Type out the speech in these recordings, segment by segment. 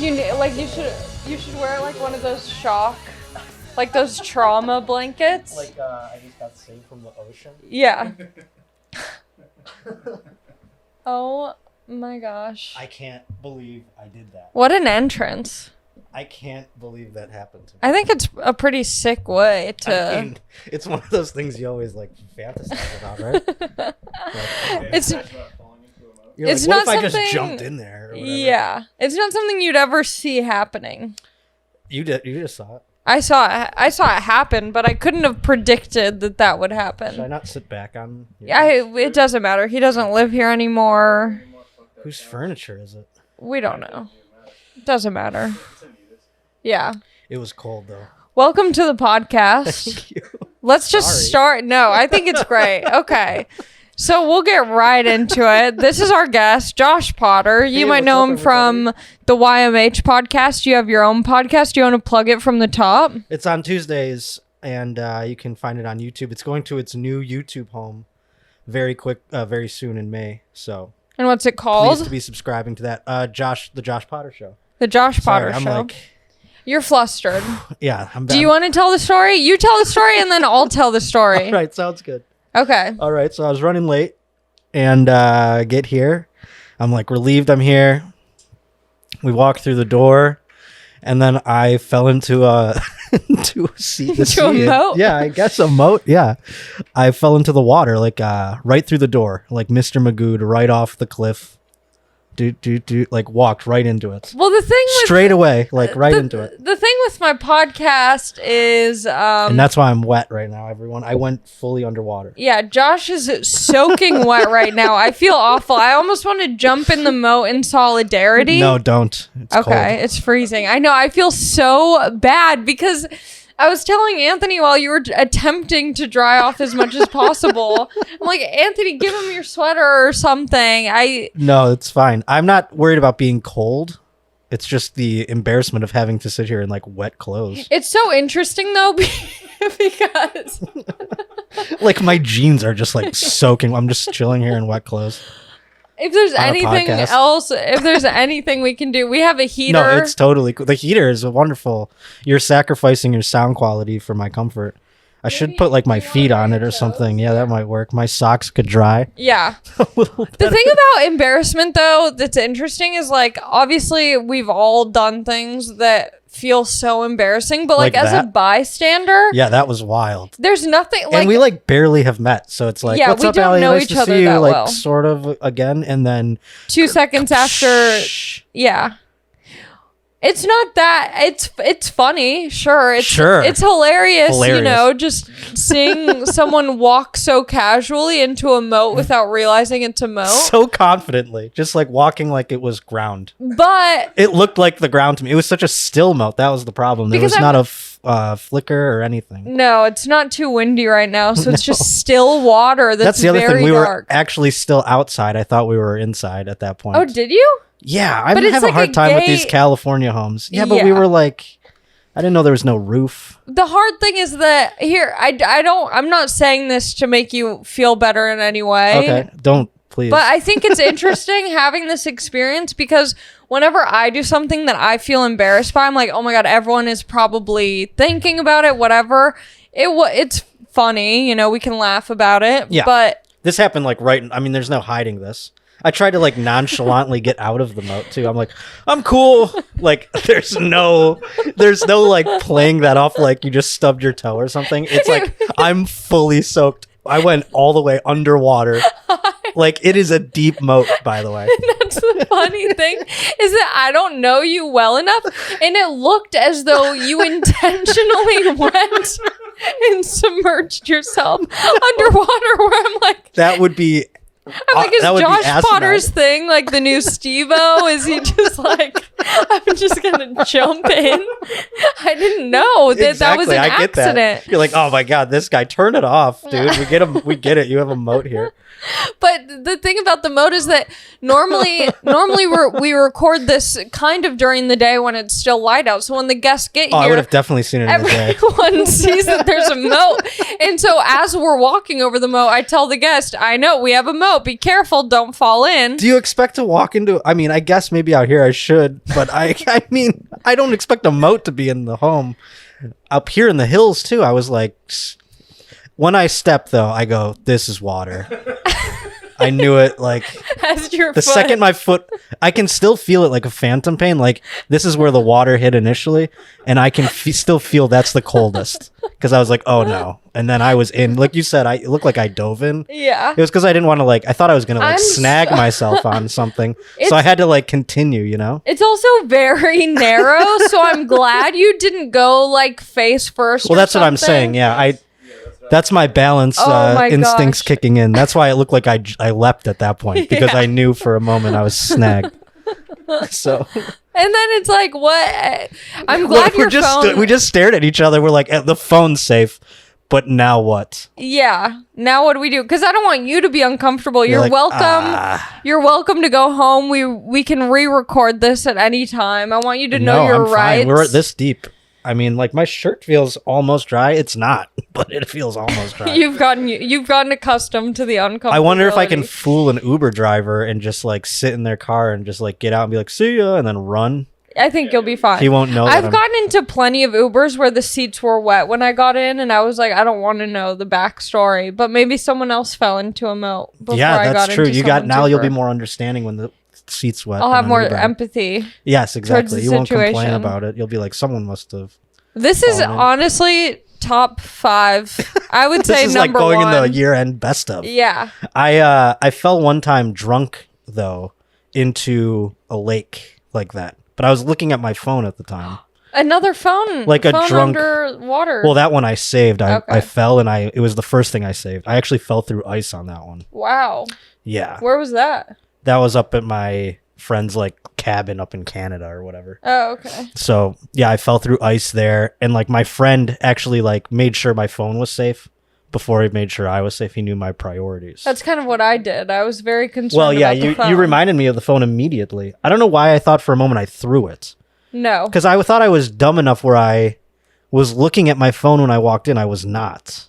You should wear like one of those shock, like those trauma blankets. Like I just got saved from the ocean. Yeah. Oh my gosh. I can't believe I did that. What an entrance. I can't believe that happened to me. I think it's a pretty sick way to... I mean, it's one of those things you always like fantasize about, right? Like, it's what not if I something... just jumped in there? Or whatever? Yeah. It's not something you'd ever see happening. You just saw it. I saw it happen, but I couldn't have predicted that would happen. Should I not sit back on? It doesn't matter. He doesn't live here anymore. Whose furniture is it? We don't know. Doesn't matter. Yeah. It was cold though. Welcome to the podcast. Thank you. Let's just start. No, I think it's great. Okay. So we'll get right into it. This is our guest, Josh Potter. You might know him from the YMH podcast. You have your own podcast. Do you want to plug it from the top? It's on Tuesdays, and you can find it on YouTube. It's going to its new YouTube home very soon in May. So. And what's it called? Please to be subscribing to that. The Josh Potter Show. The Josh Potter Show. Like, you're flustered. Yeah, I'm bad. Do you want to tell the story? You tell the story, and then I'll tell the story. All right, sounds good. Okay. All right, so I was running late, and get here. I'm like relieved I'm here. We walked through the door, and then I fell into a into a moat? Yeah, I guess a moat. Yeah, I fell into the water like right through the door, like Mr. Magoo, right off the cliff. Like walked right into it. Well, the thing straight away, like right into it. The thing with my podcast is, and that's why I'm wet right now, everyone. I went fully underwater. Yeah, Josh is soaking wet right now. I feel awful. I almost want to jump in the moat in solidarity. No, don't. It's okay, cold. It's freezing. I know. I feel so bad because I was telling Anthony while you were attempting to dry off as much as possible. I'm like, Anthony, give him your sweater or something. No, it's fine. I'm not worried about being cold. It's just the embarrassment of having to sit here in like wet clothes. It's so interesting though because like my jeans are just like soaking. I'm just chilling here in wet clothes. If there's anything else, if there's anything we can do, we have a heater. No, it's totally cool. The heater is wonderful. You're sacrificing your sound quality for my comfort. I should put like my feet on it or something. Yeah, that might work. My socks could dry. Yeah. The thing about embarrassment though that's interesting is like obviously we've all done things that feel so embarrassing, but like as a bystander, yeah, that was wild. There's nothing like, and we like barely have met, so it's like, yeah, what's we up, don't Allie? know Nice each to other see you, that like well. sort of again, and then 2 seconds after, yeah. It's not that it's funny, sure. It's hilarious, you know, just seeing someone walk so casually into a moat without realizing it's a moat. So confidently, just like walking like it was ground. But it looked like the ground to me. It was such a still moat. That was the problem. There was not a flicker or anything. No, it's not too windy right now, so it's just still water that's the other thing. We were actually still outside. I thought we were inside at that point. Oh, did you? Yeah, I have a hard time with these California homes. Yeah, but we were like, I didn't know there was no roof. The hard thing is that here, I'm not saying this to make you feel better in any way. Okay, don't, please. But I think it's interesting having this experience because whenever I do something that I feel embarrassed by, I'm like, oh my God, everyone is probably thinking about it, whatever. It's funny, you know, we can laugh about it. Yeah, but this happened like there's no hiding this. I tried to like nonchalantly get out of the moat too. I'm like, I'm cool. Like there's no like playing that off like you just stubbed your toe or something. It's like I'm fully soaked. I went all the way underwater. Like it is a deep moat, by the way. That's the funny thing is that I don't know you well enough, and it looked as though you intentionally went and submerged yourself underwater. Where I'm like, that would be. I'm like, is Josh Potter's thing like the new Steve-O? Is he just like, I'm just gonna jump in? I didn't know that was an accident. That. You're like, oh my God, this guy, turn it off, dude. We get it. You have a moat here. But the thing about the moat is that normally we record this kind of during the day when it's still light out. So when the guests get here, I would have definitely seen it in the day. Everyone sees that there's a moat. And so as we're walking over the moat, I tell the guest, I know we have a moat. Be careful, don't fall in. Do you expect to walk into? I mean, I guess maybe out here I should. But I mean, I don't expect a moat to be in the home. Up here in the hills too, I was like, when I step though, I go, this is water. I knew it, like, as your the second my foot, I can still feel it like a phantom pain. Like, this is where the water hit initially, and I can still feel that's the coldest. Because I was like, oh no. And then I was in, like you said, it looked like I dove in. Yeah. It was because I didn't want to, like, I thought I was going to, like, snag myself on something. So I had to, like, continue, you know? It's also very narrow, so I'm glad you didn't go, like, face first. Well, that's what I'm saying, yeah. That's my balance instincts kicking in. That's why it looked like I leapt at that point, because I knew for a moment I was snagged. So, and then it's like, what? I'm glad we just stared at each other. We're like, the phone's safe, but now what? Yeah, now what do we do? Because I don't want you to be uncomfortable. You're like, welcome. You're welcome to go home. We can re-record this at any time. I want you to know your rights. We're this deep. I mean, like, my shirt feels almost dry. It's not, but it feels almost dry. You've gotten accustomed to the uncomfortability. I wonder if I can fool an Uber driver and just, like, sit in their car and just, like, get out and be like, see ya, and then run. I think you'll be fine. He won't know. I've gotten into plenty of Ubers where the seats were wet when I got in, and I was like, I don't want to know the backstory, but maybe someone else fell into a moat before I got into You'll be more understanding when the seat's wet. I'll have more empathy. Yes, exactly. You won't complain about it. You'll be like, someone must have. This is honestly top 5. I would say this is number like going 1. in the year-end best of. Yeah. I fell one time drunk though into a lake like that, but I was looking at my phone at the time. Another phone, like a drunk underwater. Well, that one I saved. I fell and it was the first thing I saved. I actually fell through ice on that one. Wow. Yeah. Where was that? That was up at my friend's like cabin up in Canada or whatever. Oh, okay. So yeah, I fell through ice there, and like my friend actually like made sure my phone was safe before he made sure I was safe. He knew my priorities. That's kind of what I did. I was very concerned. Well, yeah, about the phone. You reminded me of the phone immediately. I don't know why I thought for a moment I threw it. No, because I thought I was dumb enough where I was looking at my phone when I walked in. I was not.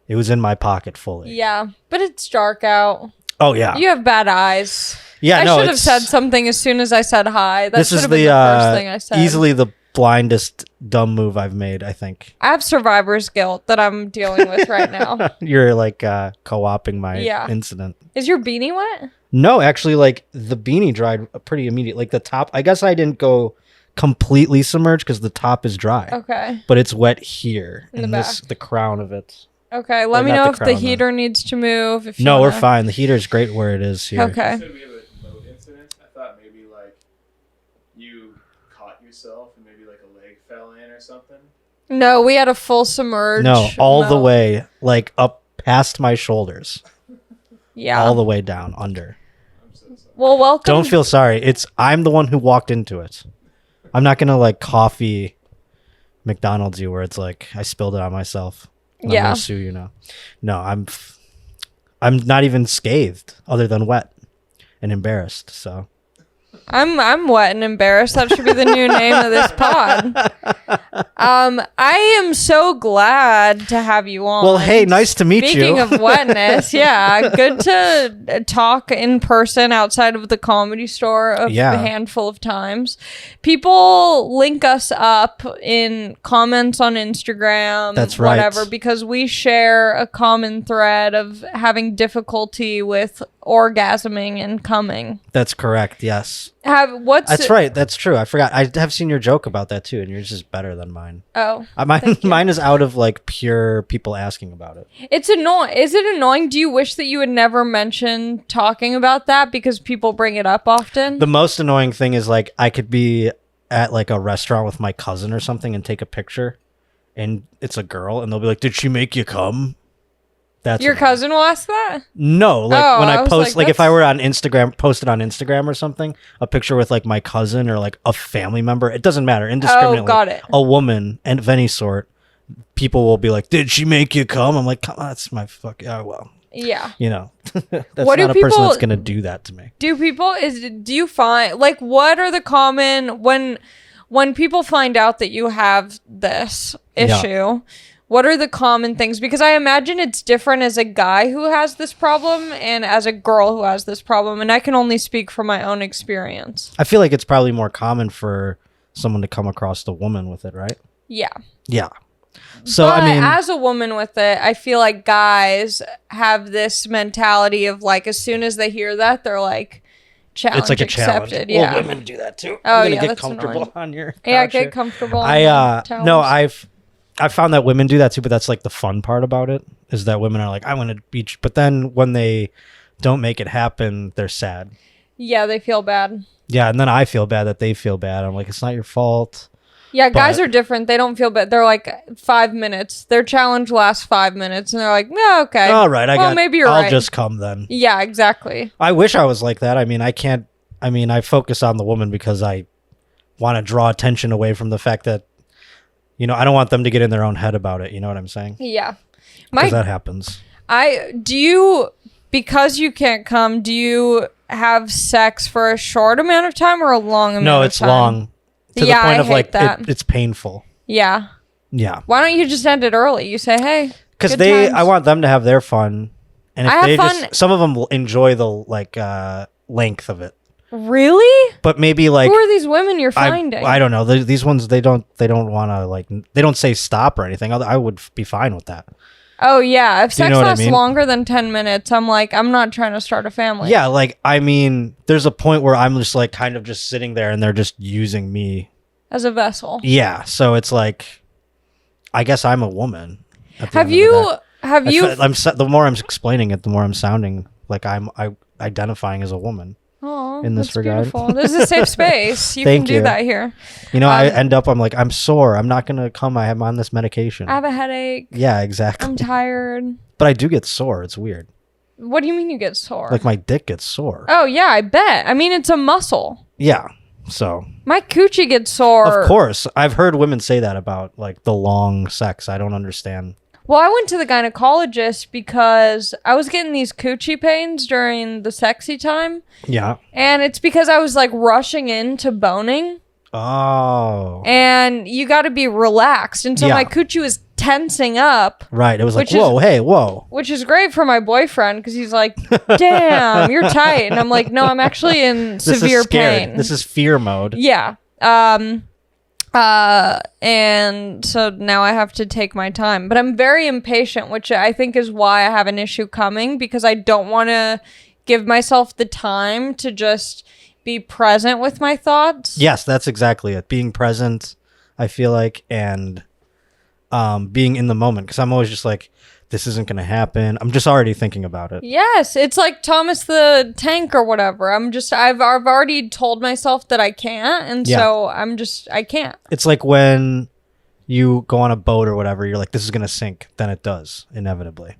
It was in my pocket fully. Yeah, but it's dark out. Oh yeah, you have bad eyes. Yeah, I should have said something as soon as I said hi. That should have been the first thing I said. Easily the blindest dumb move I've made, I think. I have survivor's guilt that I'm dealing with right now. You're like co-opting my incident. Is your beanie wet? No, actually, like the beanie dried pretty immediately. Like the top, I guess I didn't go completely submerged because the top is dry. Okay. But it's wet here in the crown of it. Okay, let me know if the heater needs to move. If no, we're fine. The heater's great where it is here. Okay. You said we have a boat incident. I thought maybe like you caught yourself and maybe like a leg fell in or something. No, we had a full submerge. No, all the way like up past my shoulders. Yeah. All the way down under. I'm so sorry. Well, welcome. Don't feel sorry. I'm the one who walked into it. I'm not gonna like coffee McDonald's you where it's like I spilled it on myself. I'm gonna sue you now. No, I'm not even scathed other than wet and embarrassed. So I'm wet and embarrassed. That should be the new name of this pod. I am so glad to have you on. Well, hey, nice to meet you. Speaking of wetness, yeah, good to talk in person outside of the Comedy Store a handful of times. People link us up in comments on Instagram, that's right, whatever, because we share a common thread of having difficulty with orgasming and coming. That's correct. Yes. That's right. That's true. I forgot. I have seen your joke about that too, and yours is better than mine. Oh, mine is out of like pure people asking about it. It's annoying. Is it annoying? Do you wish that you had never mentioned talking about that because people bring it up often? The most annoying thing is like I could be at like a restaurant with my cousin or something and take a picture, and it's a girl, and they'll be like, "Did she make you come?" That's your cousin will ask that? No, like when I post, like if I were on Instagram, posted on Instagram or something, a picture with like my cousin or like a family member, it doesn't matter, indiscriminately. Oh, got it. A woman and of any sort, people will be like, "Did she make you come?" I'm like, "Come on, that's my fuck." Oh well. Yeah. You know, that's not a person that's gonna do that to me. Do you find like what are the common when people find out that you have this issue? What are the common things? Because I imagine it's different as a guy who has this problem and as a girl who has this problem. And I can only speak from my own experience. I feel like it's probably more common for someone to come across a woman with it, right? Yeah. Yeah. So, but I mean, as a woman with it, I feel like guys have this mentality of like, as soon as they hear that, they're like, challenge it's like a accepted. challenge. Yeah. Well, women do that too. Oh, I'm yeah, get that's comfortable annoying. on your couch. Yeah, get comfortable. No, I've found that women do that too, but that's like the fun part about it is that women are like, I want to beach, but then when they don't make it happen, they're sad. Yeah, they feel bad. Yeah, and then I feel bad that they feel bad. I'm like, it's not your fault. Yeah, guys are different. They don't feel bad. They're like 5 minutes. Their challenge lasts 5 minutes, and they're like, yeah, okay. All right, maybe you're right. I'll just come then. Yeah, exactly. I wish I was like that. I mean, I focus on the woman because I want to draw attention away from the fact that, I don't want them to get in their own head about it. You know what I'm saying? Yeah. Because that happens. Because you can't come, do you have sex for a short amount of time or a long amount of time? No, it's long. To the point of like, it's painful. Yeah. Yeah. Why don't you just end it early? You say, hey, because I want them to have their fun. And if some of them will enjoy the length of it. Really? But maybe like, who are these women you're finding? I don't know. these ones, they don't want to they don't say stop or anything. I would be fine with that. Oh yeah. If sex lasts I mean? longer than 10 minutes, I'm like, I'm not trying to start a family. Yeah. There's a point where I'm just like kind of just sitting there and they're just using me as a vessel. Yeah. So it's like, I guess I'm a woman. The more I'm explaining it, the more I'm sounding like I'm identifying as a woman. Oh, in this regard. Beautiful. This is a safe space. You Thank can do that here. I end up, I'm like, I'm sore. I'm not going to come. I'm on this medication. I have a headache. Yeah, exactly. I'm tired. But I do get sore. It's weird. What do you mean you get sore? Like my dick gets sore. Oh, yeah, I bet. I mean, it's a muscle. Yeah. So. My coochie gets sore. Of course. I've heard women say that about like the long sex. I don't understand. Well, I went to the gynecologist because I was getting these coochie pains during the sexy time. Yeah. And it's because I was like rushing into boning. Oh. And you got to be relaxed. And so my coochie was tensing up. Right. It was like, whoa. Which is great for my boyfriend because he's like, damn, you're tight. And I'm like, no, I'm actually in severe pain. This is fear mode. Yeah. And so now I have to take my time, but I'm very impatient, which I think is why I have an issue coming, because I don't want to give myself the time to just be present with my thoughts. Yes, that's exactly it. Being present, I feel like, and being in the moment, because I'm always just like, this isn't going to happen. I'm just already thinking about it. Yes, it's like Thomas the Tank or whatever. I've already told myself that I can't, and so I can't. It's like when you go on a boat or whatever, you're like, this is going to sink. Then it does, inevitably.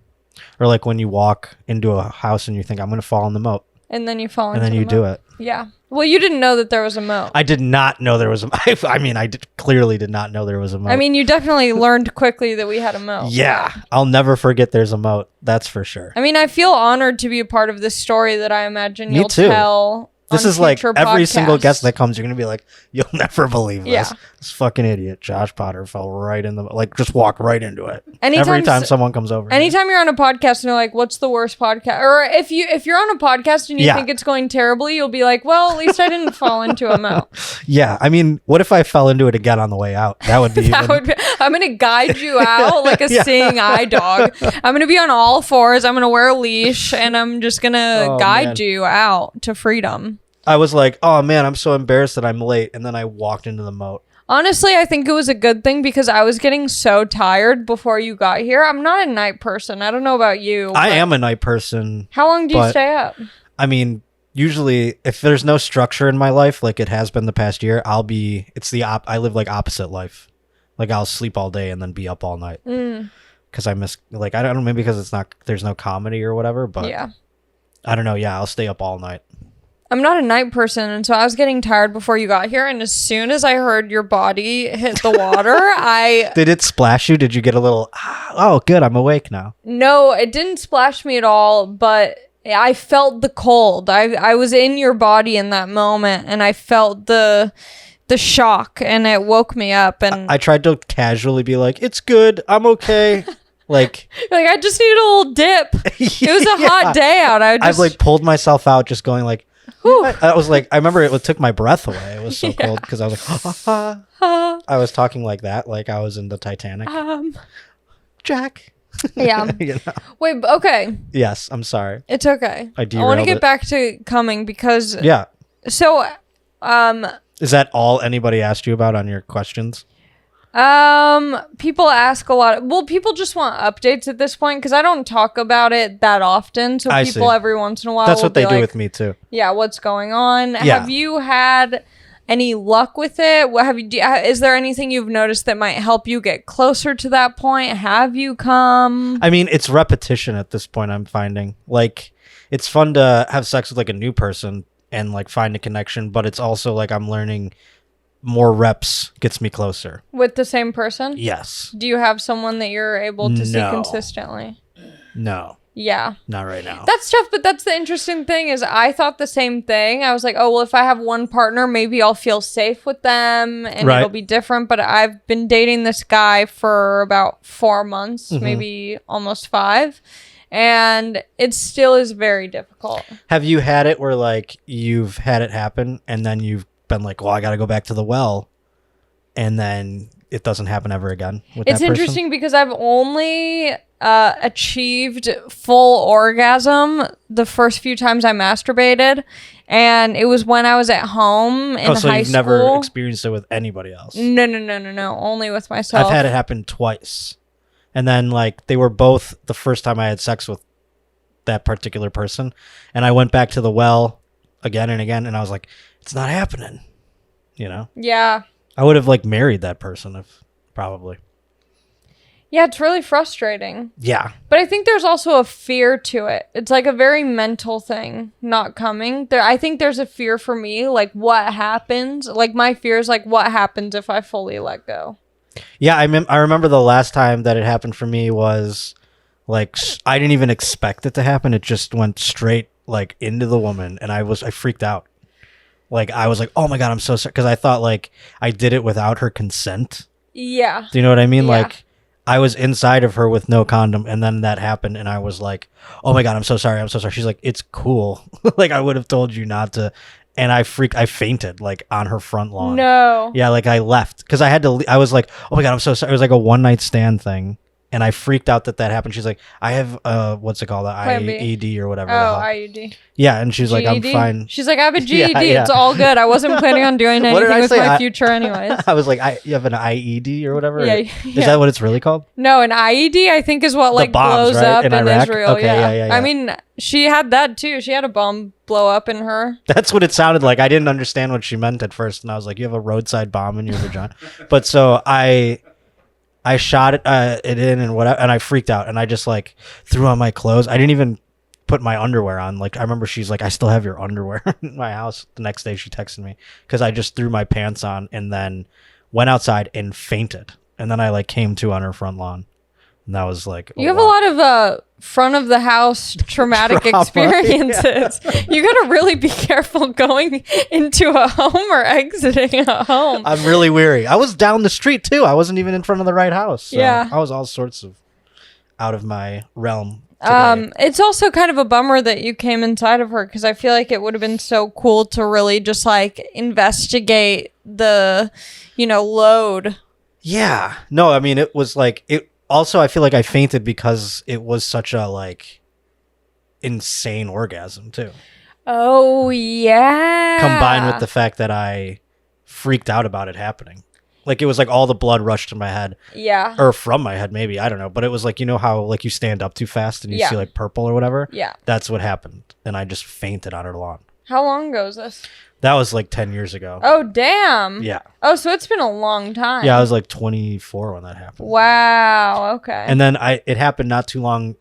Or like when you walk into a house and you think, I'm going to fall in the moat. And then you fall into the moat. And then you do it. Yeah. Well, you didn't know that there was a moat. I did not know there was a moat. Clearly did not know there was a moat. I mean, you definitely learned quickly that we had a moat. Yeah. I'll never forget there's a moat. That's for sure. I mean, I feel honored to be a part of this story that I imagine you'll tell. This is like every single guest that comes, you're going to be like, you'll never believe this. Yeah. This fucking idiot, Josh Potter, fell right in just walk right into it. Every time someone comes over. Anytime you're on a podcast and you're like, what's the worst podcast? Or if you're on a podcast and you think it's going terribly, you'll be like, well, at least I didn't fall into a moat. Yeah. I mean, what if I fell into it again on the way out? That would be I'm going to guide you out like a seeing eye dog. I'm going to be on all fours. I'm going to wear a leash and I'm just going to guide you out to freedom. I was like, oh man, I'm so embarrassed that I'm late. And then I walked into the moat. Honestly, I think it was a good thing because I was getting so tired before you got here. I'm not a night person. I don't know about you. I am a night person. How long do you stay up? I mean, usually if there's no structure in my life, like it has been the past year, I live like opposite life. Like I'll sleep all day and then be up all night. Because I miss, like, I don't know, maybe because there's no comedy or whatever, but yeah. I don't know. Yeah, I'll stay up all night. I'm not a night person, and so I was getting tired before you got here, and as soon as I heard your body hit the water, Did it splash you? Did you get a little, oh, good, I'm awake now? No, it didn't splash me at all, but I felt the cold. I was in your body in that moment, and I felt the the shock, and it woke me up. And I tried to casually be like, "It's good, I'm okay." Like I just needed a little dip. It was a hot day out. I've like pulled myself out, just going like, I was like, I remember it took my breath away. It was so cold because I was like, I was talking like that, like I was in the Titanic. Jack. Yeah. You know? Wait, okay. Yes, I'm sorry. It's okay. I want to get back to coming because So is that all anybody asked you about on your questions? People ask a lot. Well, people just want updates at this point because I don't talk about it that often. So people every once in a while. That's what they do with me too. Yeah, what's going on? Yeah. Have you had any luck with it? What have you? Is there anything you've noticed that might help you get closer to that point? Have you come? I mean, it's repetition at this point. I'm finding like it's fun to have sex with like a new person and like find a connection, but it's also like I'm learning. More reps gets me closer. With the same person? Yes. Do you have someone that you're able to see consistently? No. Yeah. Not right now. That's tough, but that's the interesting thing is I thought the same thing. I was like, oh, well, if I have one partner, maybe I'll feel safe with them and it'll be different. But I've been dating this guy for about 4 months, maybe almost 5. And it still is very difficult. Have you had it where like you've had it happen and then you've been like, well, I got to go back to the well, and then it doesn't happen ever again with it's interesting because I've only achieved full orgasm the first few times I masturbated, and it was when I was at home in high school. So you've never experienced it with anybody else? No, only with myself. I've had it happen twice, and then like they were both the first time I had sex with that particular person, and I went back to the well again and again, and I was like, it's not happening, you know? Yeah. I would have like married that person if probably. Yeah, it's really frustrating. Yeah. But I think there's also a fear to it. It's like a very mental thing, not coming. I think there's a fear for me, like what happens? Like my fear is like what happens if I fully let go? Yeah, I remember the last time that it happened for me was like I didn't even expect it to happen. It just went straight like into the woman, and I freaked out. Like I was like, oh my God, I'm so sorry, because I thought like I did it without her consent. Yeah. Do you know what I mean? Yeah. Like I was inside of her with no condom, and then that happened, and I was like, oh my God, I'm so sorry. She's like, it's cool. Like I would have told you not to. And I fainted like on her front lawn. No. Yeah, like I left because I had to. I was like, oh my God, I'm so sorry. It was like a one night stand thing. And I freaked out that happened. She's like, I have, what's it called? The IED or whatever. Oh, IUD. Yeah. And she's GED? like, I'm fine. She's like, I have a GED. Yeah. It's all good. I wasn't planning on doing anything with my future anyways. I was like, you have an IED or whatever? Yeah. Is that what it's really called? No, an IED I think is what like bombs, blows up in Israel. Okay, yeah. I mean, she had that too. She had a bomb blow up in her. That's what it sounded like. I didn't understand what she meant at first. And I was like, you have a roadside bomb in your vagina. But so I shot it in and whatever, and I freaked out, and I just like threw on my clothes. I didn't even put my underwear on. Like I remember she's like, I still have your underwear in my house. The next day she texted me because I just threw my pants on and then went outside and fainted. And then I like came to on her front lawn. And that was like, you have a lot of front of the house traumatic experiences. Yeah. You gotta really be careful going into a home or exiting a home. I'm really weary. I was down the street too. I wasn't even in front of the right house. So yeah, I was all sorts of out of my realm today. It's also kind of a bummer that you came inside of her because I feel like it would have been so cool to really just like investigate the load. Yeah. No, I mean it was like it. Also, I feel like I fainted because it was such a like insane orgasm too. Oh yeah. Combined with the fact that I freaked out about it happening. Like it was like all the blood rushed to my head. Yeah. Or from my head maybe, I don't know, but it was like, you know how like you stand up too fast and you see like purple or whatever? Yeah. That's what happened, and I just fainted on her lawn. How long ago was this? That was like 10 years ago. Oh, damn. Yeah. Oh, so it's been a long time. Yeah, I was like 24 when that happened. Wow. Okay. And then it happened not too long.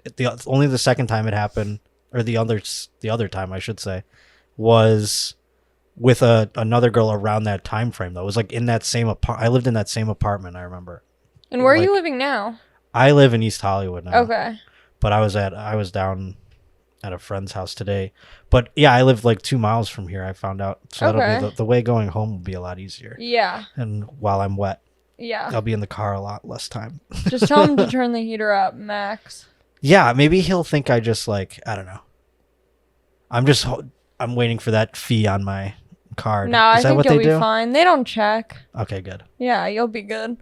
Only the second time it happened, or the other time I should say, was with another girl around that time frame though. It was like in that same I lived in that same apartment, I remember. And where are you living now? I live in East Hollywood now. Okay. But I was down at a friend's house today. But yeah, I live like 2 miles from here. I found out, so that'll be the way going home will be a lot easier. Yeah. And while I'm wet, yeah, I'll be in the car a lot less time. Just tell him to turn the heater up, Max. Yeah, maybe he'll think I just like, I don't know. I'm waiting for that fee on my card. No, I think you'll be fine. They don't check. Okay, good. Yeah, you'll be good.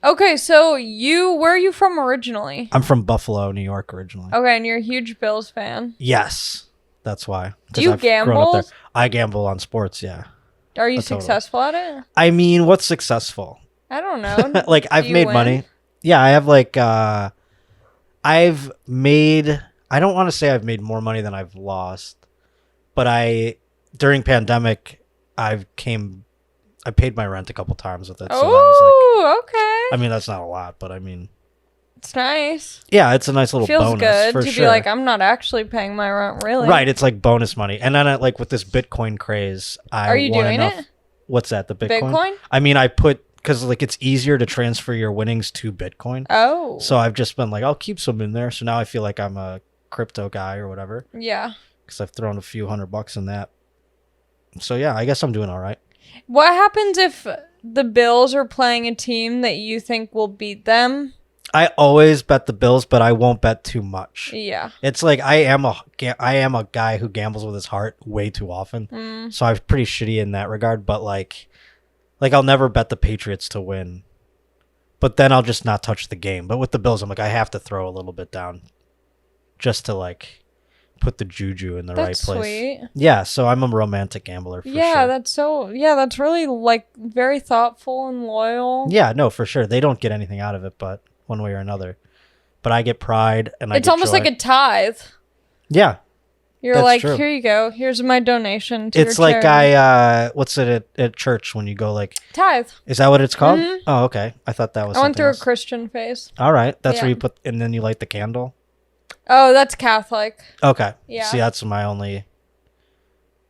Okay, so where are you from originally? I'm from Buffalo, New York originally. Okay, and you're a huge Bills fan. Yes, that's why. Do you gamble? I gamble on sports, yeah. Are you successful at it? I mean, what's successful? I don't know. Like, I've made money. Yeah, I have like, I don't want to say I've made more money than I've lost, but during pandemic, I paid my rent a couple times with it. So that was okay. I mean, that's not a lot, but I mean, it's nice. Yeah, it's a nice little bonus. Feels good for to sure. be like, I'm not actually paying my rent, really. Right, it's like bonus money. And then like with this Bitcoin craze, Are you doing it? What's that? The Bitcoin? Bitcoin? I mean, because like it's easier to transfer your winnings to Bitcoin. Oh. So I've just been like, I'll keep some in there. So now I feel like I'm a crypto guy or whatever. Yeah. Because I've thrown a few $100 in that. So yeah, I guess I'm doing all right. What happens if the Bills are playing a team that you think will beat them? I always bet the Bills, but I won't bet too much. Yeah. It's like I am a guy who gambles with his heart way too often. So I'm pretty shitty in that regard, but like I'll never bet the Patriots to win. But then I'll just not touch the game. But with the Bills, I'm like, I have to throw a little bit down just to like put the juju in the right place. Sweet. Yeah, so I'm a romantic gambler for sure. That's really like very thoughtful and loyal. Yeah, no, for sure. They don't get anything out of it, but one way or another. But I get pride and it's almost like a tithe. Yeah. You're like, true. Here you go. Here's my donation to it's your like charity. What's it at church when you go like tithe? Is that what it's called? Mm-hmm. Oh, okay. I thought that was. I went through else. A Christian phase. All right, that's where you put, and then you light the candle. Oh, that's Catholic. Okay. Yeah. See, that's my only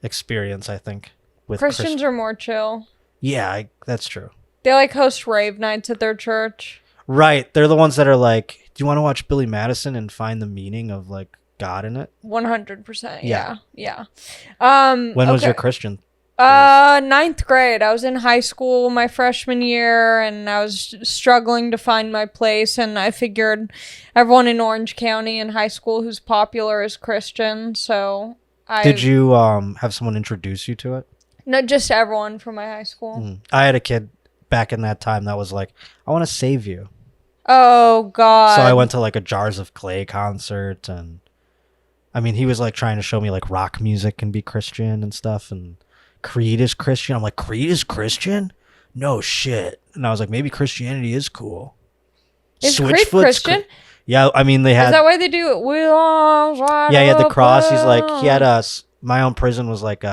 experience, I think. With Christians are more chill. Yeah, that's true. They like host rave nights at their church. Right. They're the ones that are like, do you want to watch Billy Madison and find the meaning of like God in it? 100%. Yeah. When was your Christian? 9th grade. I was in high school my freshman year, and I was struggling to find my place. And I figured everyone in Orange County in high school who's popular is Christian. So Did you have someone introduce you to it? No, just everyone from my high school. I had a kid back in that time that was like, I want to save you. Oh God. So I went to like a Jars of Clay concert, and I mean, he was like trying to show me like rock music can be Christian and stuff, and Creed is Christian. I'm like, Creed is Christian? No shit. And I was like, maybe Christianity is cool. Is Creed Christian? Yeah, I mean, they had. Is that why they do it? We all yeah, he had the cross. He's like, he had my own prison was like,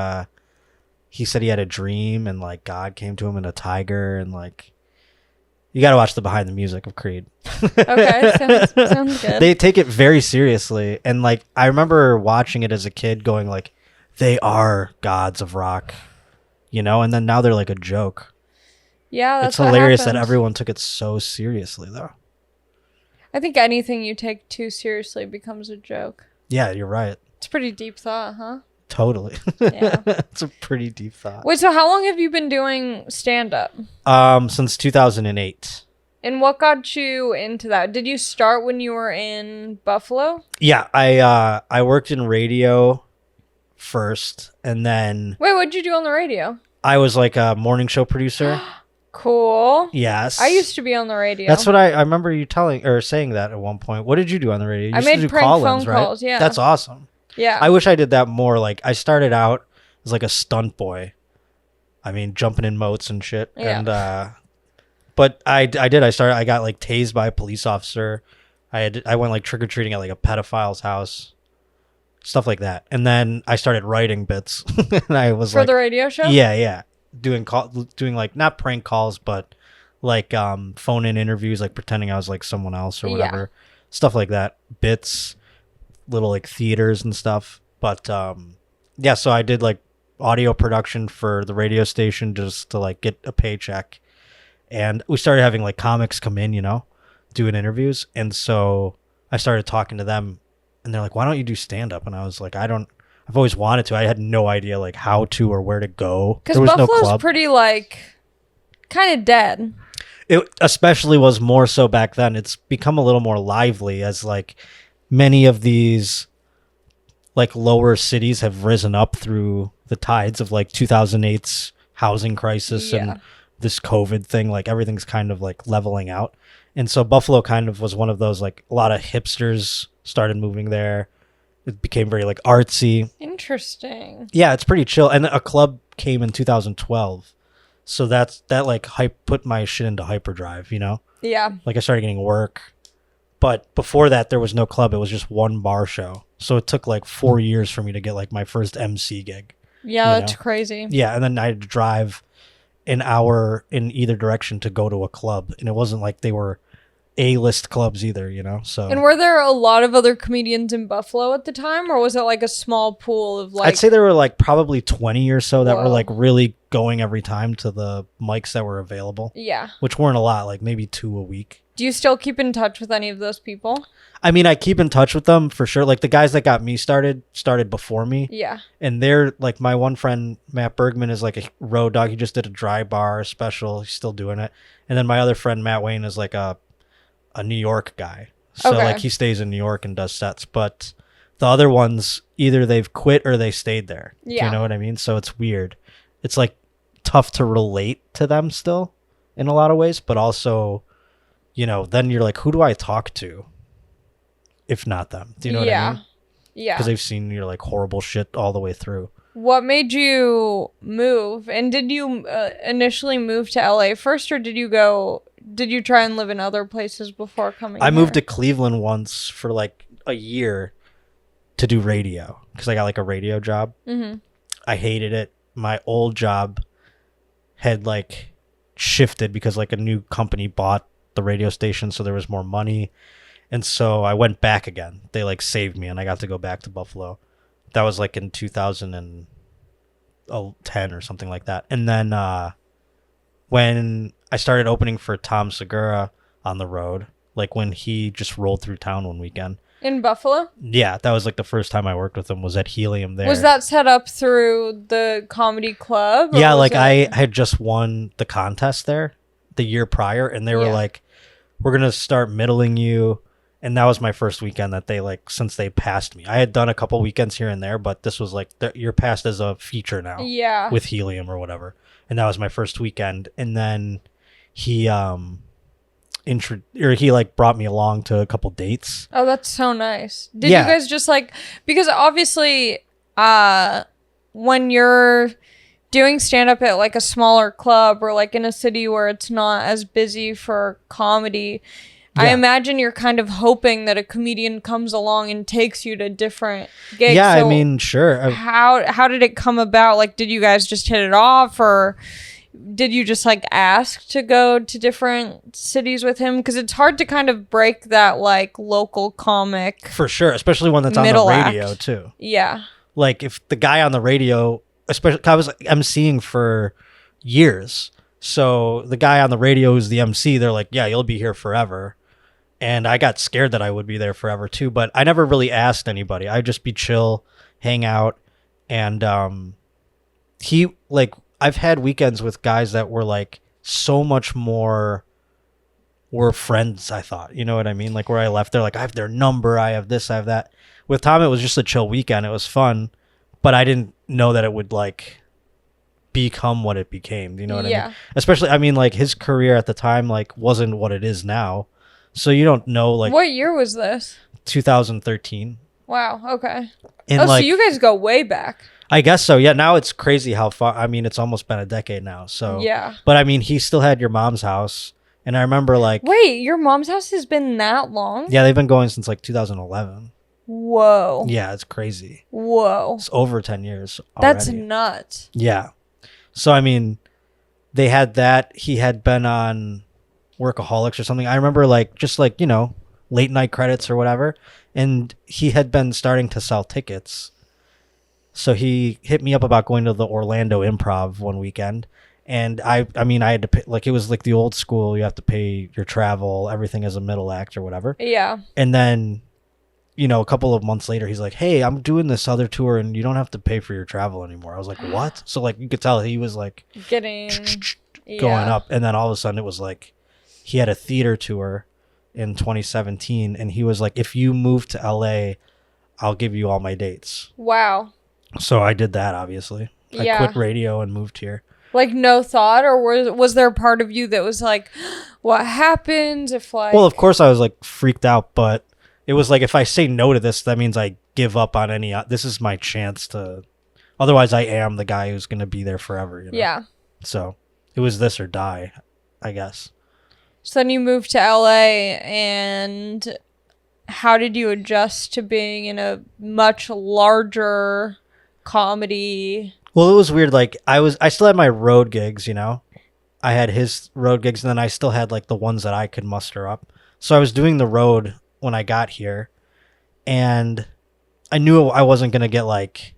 he said he had a dream and like God came to him in a tiger, and like, you got to watch the behind the music of Creed. Okay, sounds good. They take it very seriously, and like I remember watching it as a kid, going like, they are gods of rock, you know, and then now they're like a joke. Yeah, that's it's hilarious that everyone took it so seriously, though. I think anything you take too seriously becomes a joke. Yeah, you're right. It's a pretty deep thought, huh? Totally. Yeah. It's a pretty deep thought. Wait, so how long have you been doing stand-up? Since 2008. And what got you into that? Did you start when you were in Buffalo? Yeah, I worked in radio first, and then... Wait, what'd you do on the radio? I was like a morning show producer. Cool. Yes. I used to be on the radio. That's what I remember you saying that at one point. What did you do on the radio? You I made prank phone calls, yeah. That's awesome. Yeah. I wish I did that more. Like, I started out as like a stunt boy. I mean, jumping in moats and shit. Yeah. And but I got like tased by a police officer. I went like trick-or-treating at like a pedophile's house. Stuff like that. And then I started writing bits. And I was for the radio show? Yeah. Doing like not prank calls, but like phone in interviews, like pretending I was like someone else or whatever. Yeah. Stuff like that. Bits, little like theaters and stuff. But yeah, so I did like audio production for the radio station just to like get a paycheck. And we started having like comics come in, you know, doing interviews. And so I started talking to them and they're like, why don't you do stand-up? And I was like, I've always wanted to. I had no idea like how to or where to go. Because Buffalo's pretty like kind of dead. It especially was more so back then. It's become a little more lively as like many of these like lower cities have risen up through the tides of like 2008's housing crisis and this COVID thing. Like everything's kind of like leveling out. And so Buffalo kind of was one of those, like a lot of hipsters started moving there. It became very like artsy. Interesting. Yeah, it's pretty chill. And a club came in 2012. So that like put my shit into hyperdrive, you know? Yeah. Like I started getting work. But before that, there was no club. It was just one bar show. So it took like 4 years for me to get like my first MC gig. Yeah, that's crazy. Yeah, and then I had to drive an hour in either direction to go to a club. And it wasn't like they were A-list clubs either, you know? So. And were there a lot of other comedians in Buffalo at the time? Or was it like a small pool of like... I'd say there were like probably 20 or so that were like really going every time to the mics that were available. Yeah. Which weren't a lot, like maybe 2 a week. Do you still keep in touch with any of those people? I mean, I keep in touch with them for sure. Like the guys that got me started before me. Yeah. And they're like, my one friend, Matt Bergman, is like a road dog. He just did a dry bar special. He's still doing it. And then my other friend, Matt Wayne, is like a New York guy. So like he stays in New York and does sets. But the other ones, either they've quit or they stayed there. Yeah. Do you know what I mean? So it's weird. It's like tough to relate to them still in a lot of ways. But also, you know, then you're like, who do I talk to? If not them. Do you know what I mean? Yeah. Because they've seen your like horrible shit all the way through. What made you move? And did you initially move to LA first, or did you try and live in other places before coming I moved to Cleveland once for like a year to do radio because I got like a radio job. Mm-hmm. I hated it. My old job had like shifted because like a new company bought the radio station, so there was more money. And so I went back again. They like saved me and I got to go back to Buffalo. That was like in 2010 or something like that. And then when I started opening for Tom Segura on the road, like when he just rolled through town one weekend. In Buffalo? Yeah, that was like the first time I worked with him was at Helium there. Was that set up through the comedy club? Yeah, like I had just won the contest there the year prior and they were like, we're going to start middling you. And that was my first weekend that they like, since they passed me. I had done a couple weekends here and there, but this was like, you're passed as a feature now. Yeah. With Helium or whatever. And that was my first weekend. And then he like brought me along to a couple dates. Oh, that's so nice. Did you guys just like, because obviously when you're doing stand-up at like a smaller club or like in a city where it's not as busy for comedy, I imagine you're kind of hoping that a comedian comes along and takes you to different gigs. Yeah, so I mean, sure. How did it come about? Like, did you guys just hit it off, or did you just like ask to go to different cities with him? Because it's hard to kind of break that like local comic. For sure, especially one that's on the radio too. Yeah. Like if the guy on the radio, especially I was emceeing for years. So the guy on the radio who's the MC, they're like, yeah, you'll be here forever. And I got scared that I would be there forever too, but I never really asked anybody. I'd just be chill, hang out. And he like, I've had weekends with guys that were like so much more were friends, I thought. You know what I mean? Like where I left, they're like, I have their number, I have this, I have that. With Tom, it was just a chill weekend. It was fun, but I didn't know that it would like become what it became. You know what I mean? Especially, I mean, like his career at the time like wasn't what it is now. So you don't know, like... What year was this? 2013. Wow, okay. And so you guys go way back. I guess so, yeah. Now it's crazy how far... I mean, it's almost been a decade now, so... Yeah. But I mean, he still had Your Mom's House, and I remember like... Wait, Your Mom's House has been that long? Yeah, they've been going since like 2011. Whoa. Yeah, it's crazy. Whoa. It's over 10 years already. That's nuts. Yeah. So, I mean, they had that. He had been on... Workaholics or something. I remember like just like, you know, late night credits or whatever, and he had been starting to sell tickets, so he hit me up about going to the Orlando Improv one weekend. And I mean I had to pay, like it was like the old school, you have to pay your travel, everything as a middle act or whatever. Yeah. And then you know, a couple of months later, he's like, hey, I'm doing this other tour and you don't have to pay for your travel anymore. I was like, what? So like you could tell he was like getting going up. And then all of a sudden it was like he had a theater tour in 2017 and he was like, if you move to LA, I'll give you all my dates. Wow. So I did that, obviously. I quit radio and moved here. Like no thought, or was there a part of you that was like, what happens if like... Well, of course I was like freaked out, but it was like, if I say no to this, that means I give up on any... This is my chance to... Otherwise, I am the guy who's going to be there forever, you know? Yeah. So it was this or die, I guess. So then you moved to LA, and how did you adjust to being in a much larger comedy... Well, it was weird. Like I still had my road gigs, you know, I had his road gigs and then I still had like the ones that I could muster up. So I was doing the road when I got here and I knew I wasn't going to get like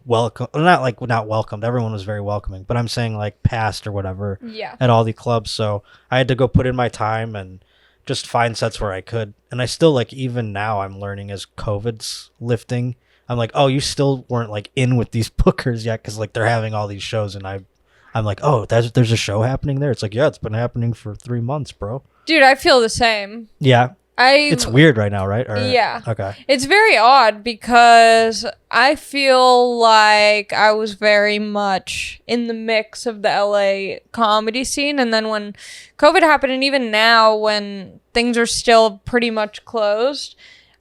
welcome, not welcomed. Everyone was very welcoming, but I'm saying like passed or whatever at all the clubs. So I had to go put in my time and just find sets where I could. And I still like, even now I'm learning as COVID's lifting, I'm like, oh, you still weren't like in with these bookers yet because like they're having all these shows, and I'm like, oh, there's a show happening there. It's like, yeah, it's been happening for 3 months, bro. Dude, I feel the same. Yeah, it's weird right now, right? Yeah. Okay. It's very odd because I feel like I was very much in the mix of the LA comedy scene, and then when COVID happened, and even now when things are still pretty much closed,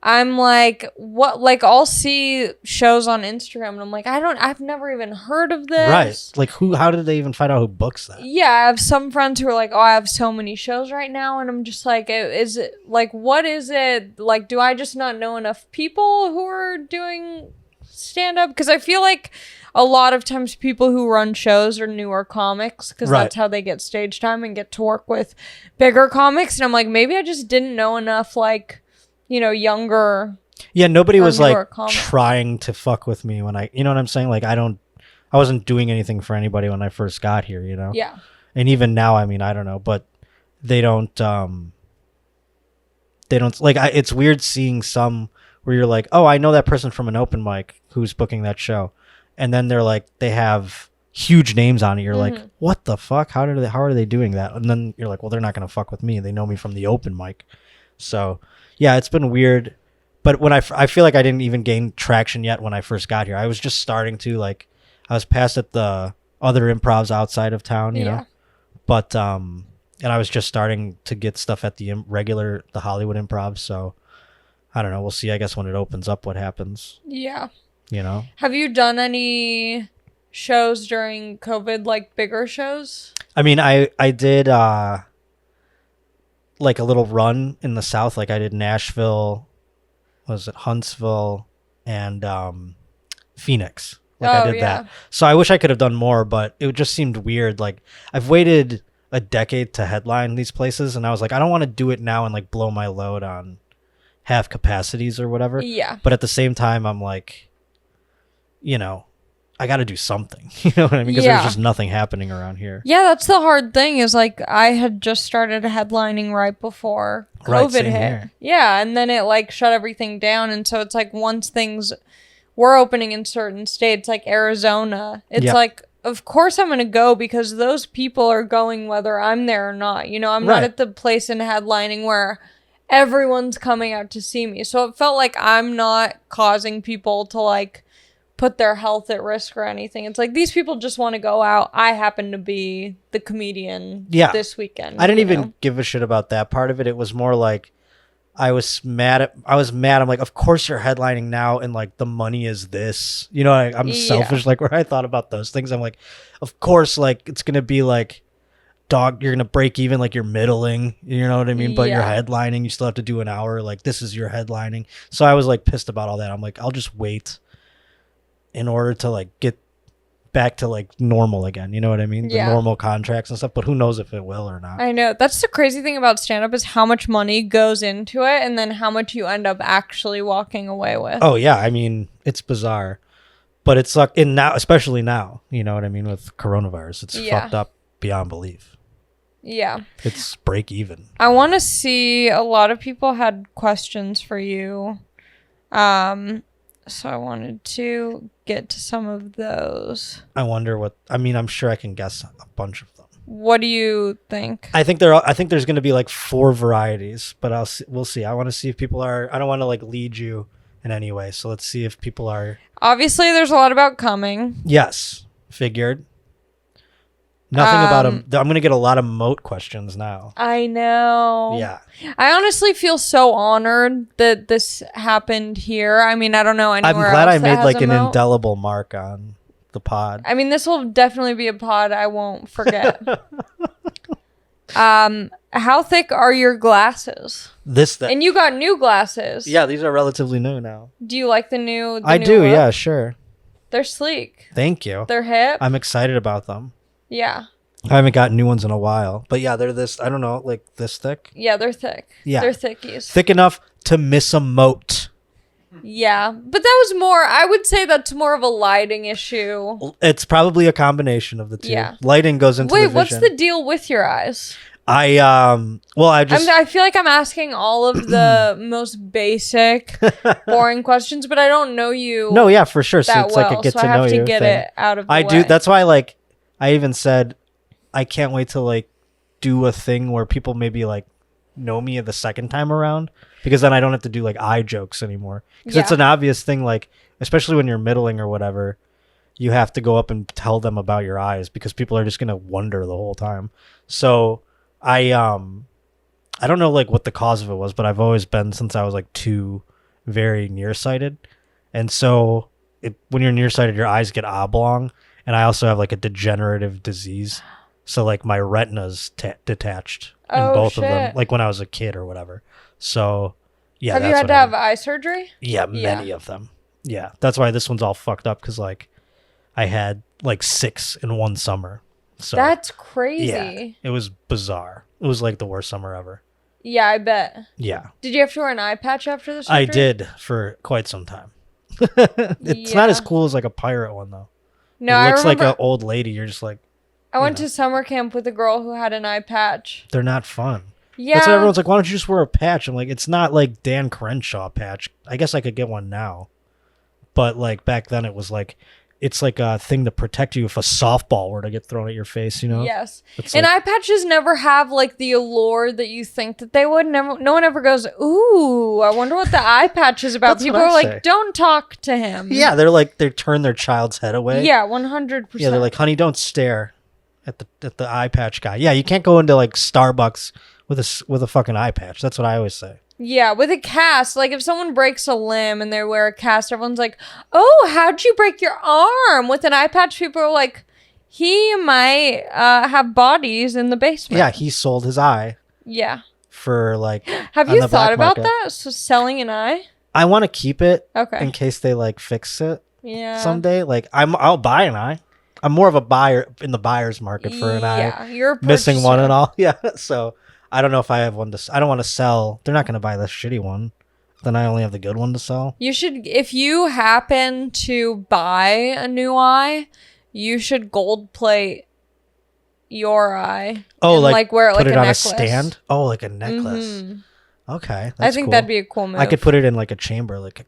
I'm like, what? Like, I'll see shows on Instagram and I'm like, I've never even heard of this. Right. Like, how did they even find out who books that? Yeah, I have some friends who are like, oh, I have so many shows right now. And I'm just like, is it, like, what is it? Like, do I just not know enough people who are doing stand-up? Because I feel like a lot of times people who run shows are newer comics because that's how they get stage time and get to work with bigger comics. And I'm like, maybe I just didn't know enough, like, you know, younger. Yeah, nobody was like trying to fuck with me when you know what I'm saying? Like, I wasn't doing anything for anybody when I first got here, you know? Yeah. And even now, I mean, I don't know, but they don't like, it's weird seeing some where you're like, oh, I know that person from an open mic who's booking that show. And then they're like, they have huge names on it. You're like, what the fuck? How are they doing that? And then you're like, well, they're not going to fuck with me. They know me from the open mic. So yeah, it's been weird, but when I feel like I didn't even gain traction yet when I first got here. I was just starting to, like, I was passed at the other improvs outside of town, you know, but and I was just starting to get stuff at the Hollywood Improv. So I don't know. We'll see. I guess when it opens up, what happens? Yeah. You know. Have you done any shows during COVID, like bigger shows? I mean, I did. Like a little run in the South. Like I did Nashville, was it Huntsville, and Phoenix. Like I did that. So I wish I could have done more, but it just seemed weird. Like I've waited a decade to headline these places, and I was like, I don't want to do it now and like blow my load on half capacities or whatever. Yeah. But at the same time, I'm like, you know, I got to do something. You know what I mean? Because there's just nothing happening around here. Yeah, that's the hard thing is like I had just started headlining right before COVID hit. Here. Yeah, and then it like shut everything down. And so it's like once things were opening in certain states like Arizona, it's like, of course I'm going to go because those people are going whether I'm there or not. You know, I'm not at the place in headlining where everyone's coming out to see me. So it felt like I'm not causing people to like put their health at risk or anything. It's like these people just want to go out. I happen to be the comedian this weekend. I didn't even give a shit about that part of it. It was more like I was mad. I'm like, of course you're headlining now and like the money is this. You know, I'm selfish. Like where I thought about those things, I'm like, of course, like it's going to be like you're going to break even like you're middling. You know what I mean? But you're headlining. You still have to do an hour. Like this is your headlining. So I was like pissed about all that. I'm like, I'll just wait in order to like get back to like normal again, you know what I mean? The normal contracts and stuff, but who knows if it will or not. I know. That's the crazy thing about stand-up is how much money goes into it and then how much you end up actually walking away with. Oh yeah, I mean, it's bizarre. But it's like now, especially now, you know what I mean, with coronavirus, it's fucked up beyond belief. Yeah. It's break even. I want to see, a lot of people had questions for you So I wanted to get to some of those. I wonder what. I mean, I'm sure I can guess a bunch of them. What do you think? I think there's going to be like 4 varieties, but we'll see. I want to see if people are. I don't want to like lead you in any way, so let's see if people are. Obviously, there's a lot about coming. Yes, figured. Nothing about them. I'm going to get a lot of moat questions now. I know. Yeah. I honestly feel so honored that this happened here. I mean, I don't know anywhere else. I'm glad I made like an indelible mark on the pod. I mean, this will definitely be a pod I won't forget. How thick are your glasses? This thick. And you got new glasses. Yeah, these are relatively new now. Do you like the new? I do. Look? Yeah, sure. They're sleek. Thank you. They're hip. I'm excited about them. Yeah. I haven't gotten new ones in a while, but yeah, they're this. I don't know, like this thick. Yeah, they're thick. Yeah, they're thickies. Thick enough to miss a moat. Yeah, but that was more. I would say that's more of a lighting issue. It's probably a combination of the two. Yeah, lighting goes into. Wait, the vision. What's the deal with your eyes? I feel like I'm asking all of the most basic, boring questions, but I don't know you. No, yeah, for sure. So it's well, like a get so to know you I have to get thing. It out of the I way. do. That's why, like, I even said, I can't wait to like do a thing where people maybe like know me the second time around, because then I don't have to do like eye jokes anymore. Because it's an obvious thing, like especially when you're middling or whatever, you have to go up and tell them about your eyes because people are just gonna wonder the whole time. So I don't know like what the cause of it was, but I've always been since I was like 2 very nearsighted, and so when you're nearsighted, your eyes get oblong, and I also have like a degenerative disease. So like my retina's detached in both of them, like when I was a kid or whatever. So yeah. Have you had to have eye surgery? Yeah, many of them. Yeah, that's why this one's all fucked up because like I had like 6 in one summer. So that's crazy. Yeah, it was bizarre. It was like the worst summer ever. Yeah, I bet. Yeah. Did you have to wear an eye patch after the surgery? I did for quite some time. It's not as cool as like a pirate one though. No, it looks like an old lady. You're just like. I went to summer camp with a girl who had an eye patch. They're not fun. Yeah. That's why everyone's like, why don't you just wear a patch? I'm like, it's not like Dan Crenshaw patch. I guess I could get one now. But like back then it was like, it's like a thing to protect you if a softball were to get thrown at your face, you know? Yes. And eye patches never have like the allure that you think that they would. No one ever goes, ooh, I wonder what the eye patch is about. People are like, don't talk to him. Yeah, they're like, they turn their child's head away. Yeah, 100%. Yeah, they're like, honey, don't stare at the eye patch guy. Yeah, you can't go into like Starbucks with a fucking eye patch. That's what I always say. Yeah, with a cast, like if someone breaks a limb and they wear a cast, everyone's like, oh, how'd you break your arm? With an eye patch, people are like, he might have bodies in the basement. Yeah, he sold his eye. Yeah. For like, have you thought about that? So selling an eye? I want to keep it. Okay. In case they like fix it. Yeah. Someday, like I'll buy an eye. I'm more of a buyer in the buyer's market for an eye. Yeah, you're a missing one and all. Yeah, so I don't know if I have one I don't want to sell. They're not going to buy the shitty one. Then I only have the good one to sell. You should, if you happen to buy a new eye, you should gold plate your eye. Oh, like wear it put like it a on necklace. a stand. Oh, like a necklace. Mm-hmm. Okay, I think that'd be a cool move. I could put it in like a chamber, like a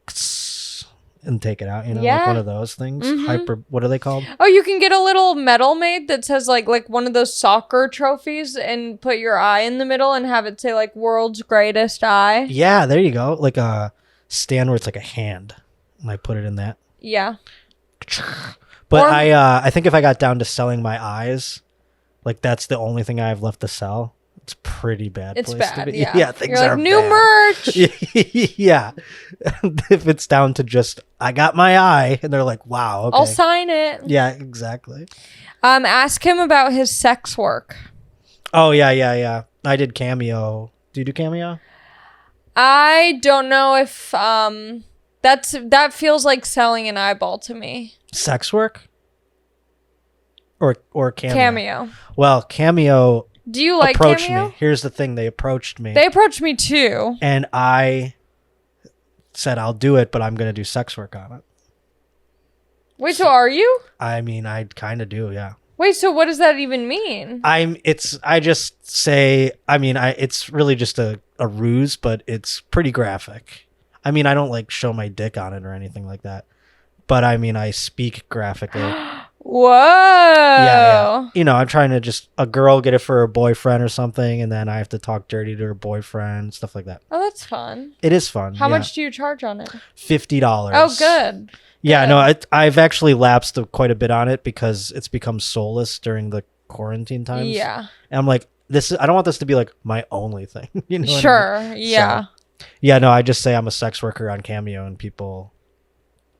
and take it out, you know, like one of those things. Mm-hmm. What are they called? Oh, you can get a little medal made that says like one of those soccer trophies and put your eye in the middle and have it say like world's greatest eye. Yeah, there you go. Like a stand where it's like a hand. And I put it in that. Yeah. But I think if I got down to selling my eyes, like that's the only thing I have left to sell. It's pretty bad. It's place bad. To be. Yeah. Things You're like, are new bad. merch. Yeah. If it's down to just I got my eye, and they're like, wow, okay. I'll sign it. Yeah, exactly. Ask him about his sex work. Oh yeah. I did Cameo. Do you do Cameo? I don't know if that feels like selling an eyeball to me. Sex work? Or Cameo? Cameo. Well, Cameo. Do you like approached Cameo? me. Here's the thing. They approached me. They approached me too. And I said, I'll do it, but I'm going to do sex work on it. Wait, so are you? I mean, I kind of do, yeah. Wait, so what does that even mean? It's really just a ruse, but it's pretty graphic. I mean, I don't like show my dick on it or anything like that. But I mean, I speak graphically. Whoa. Yeah. You know, I'm trying to just a girl get it for her boyfriend or something, and then I have to talk dirty to her boyfriend, stuff like that. Oh, that's fun. It is fun. How much do you charge on it? $50. Oh, good. Yeah, good. no, I've actually lapsed quite a bit on it because it's become soulless during the quarantine times. Yeah. And I'm like, I don't want this to be like my only thing. You know sure. I mean? Yeah. So, yeah, no, I just say I'm a sex worker on Cameo and people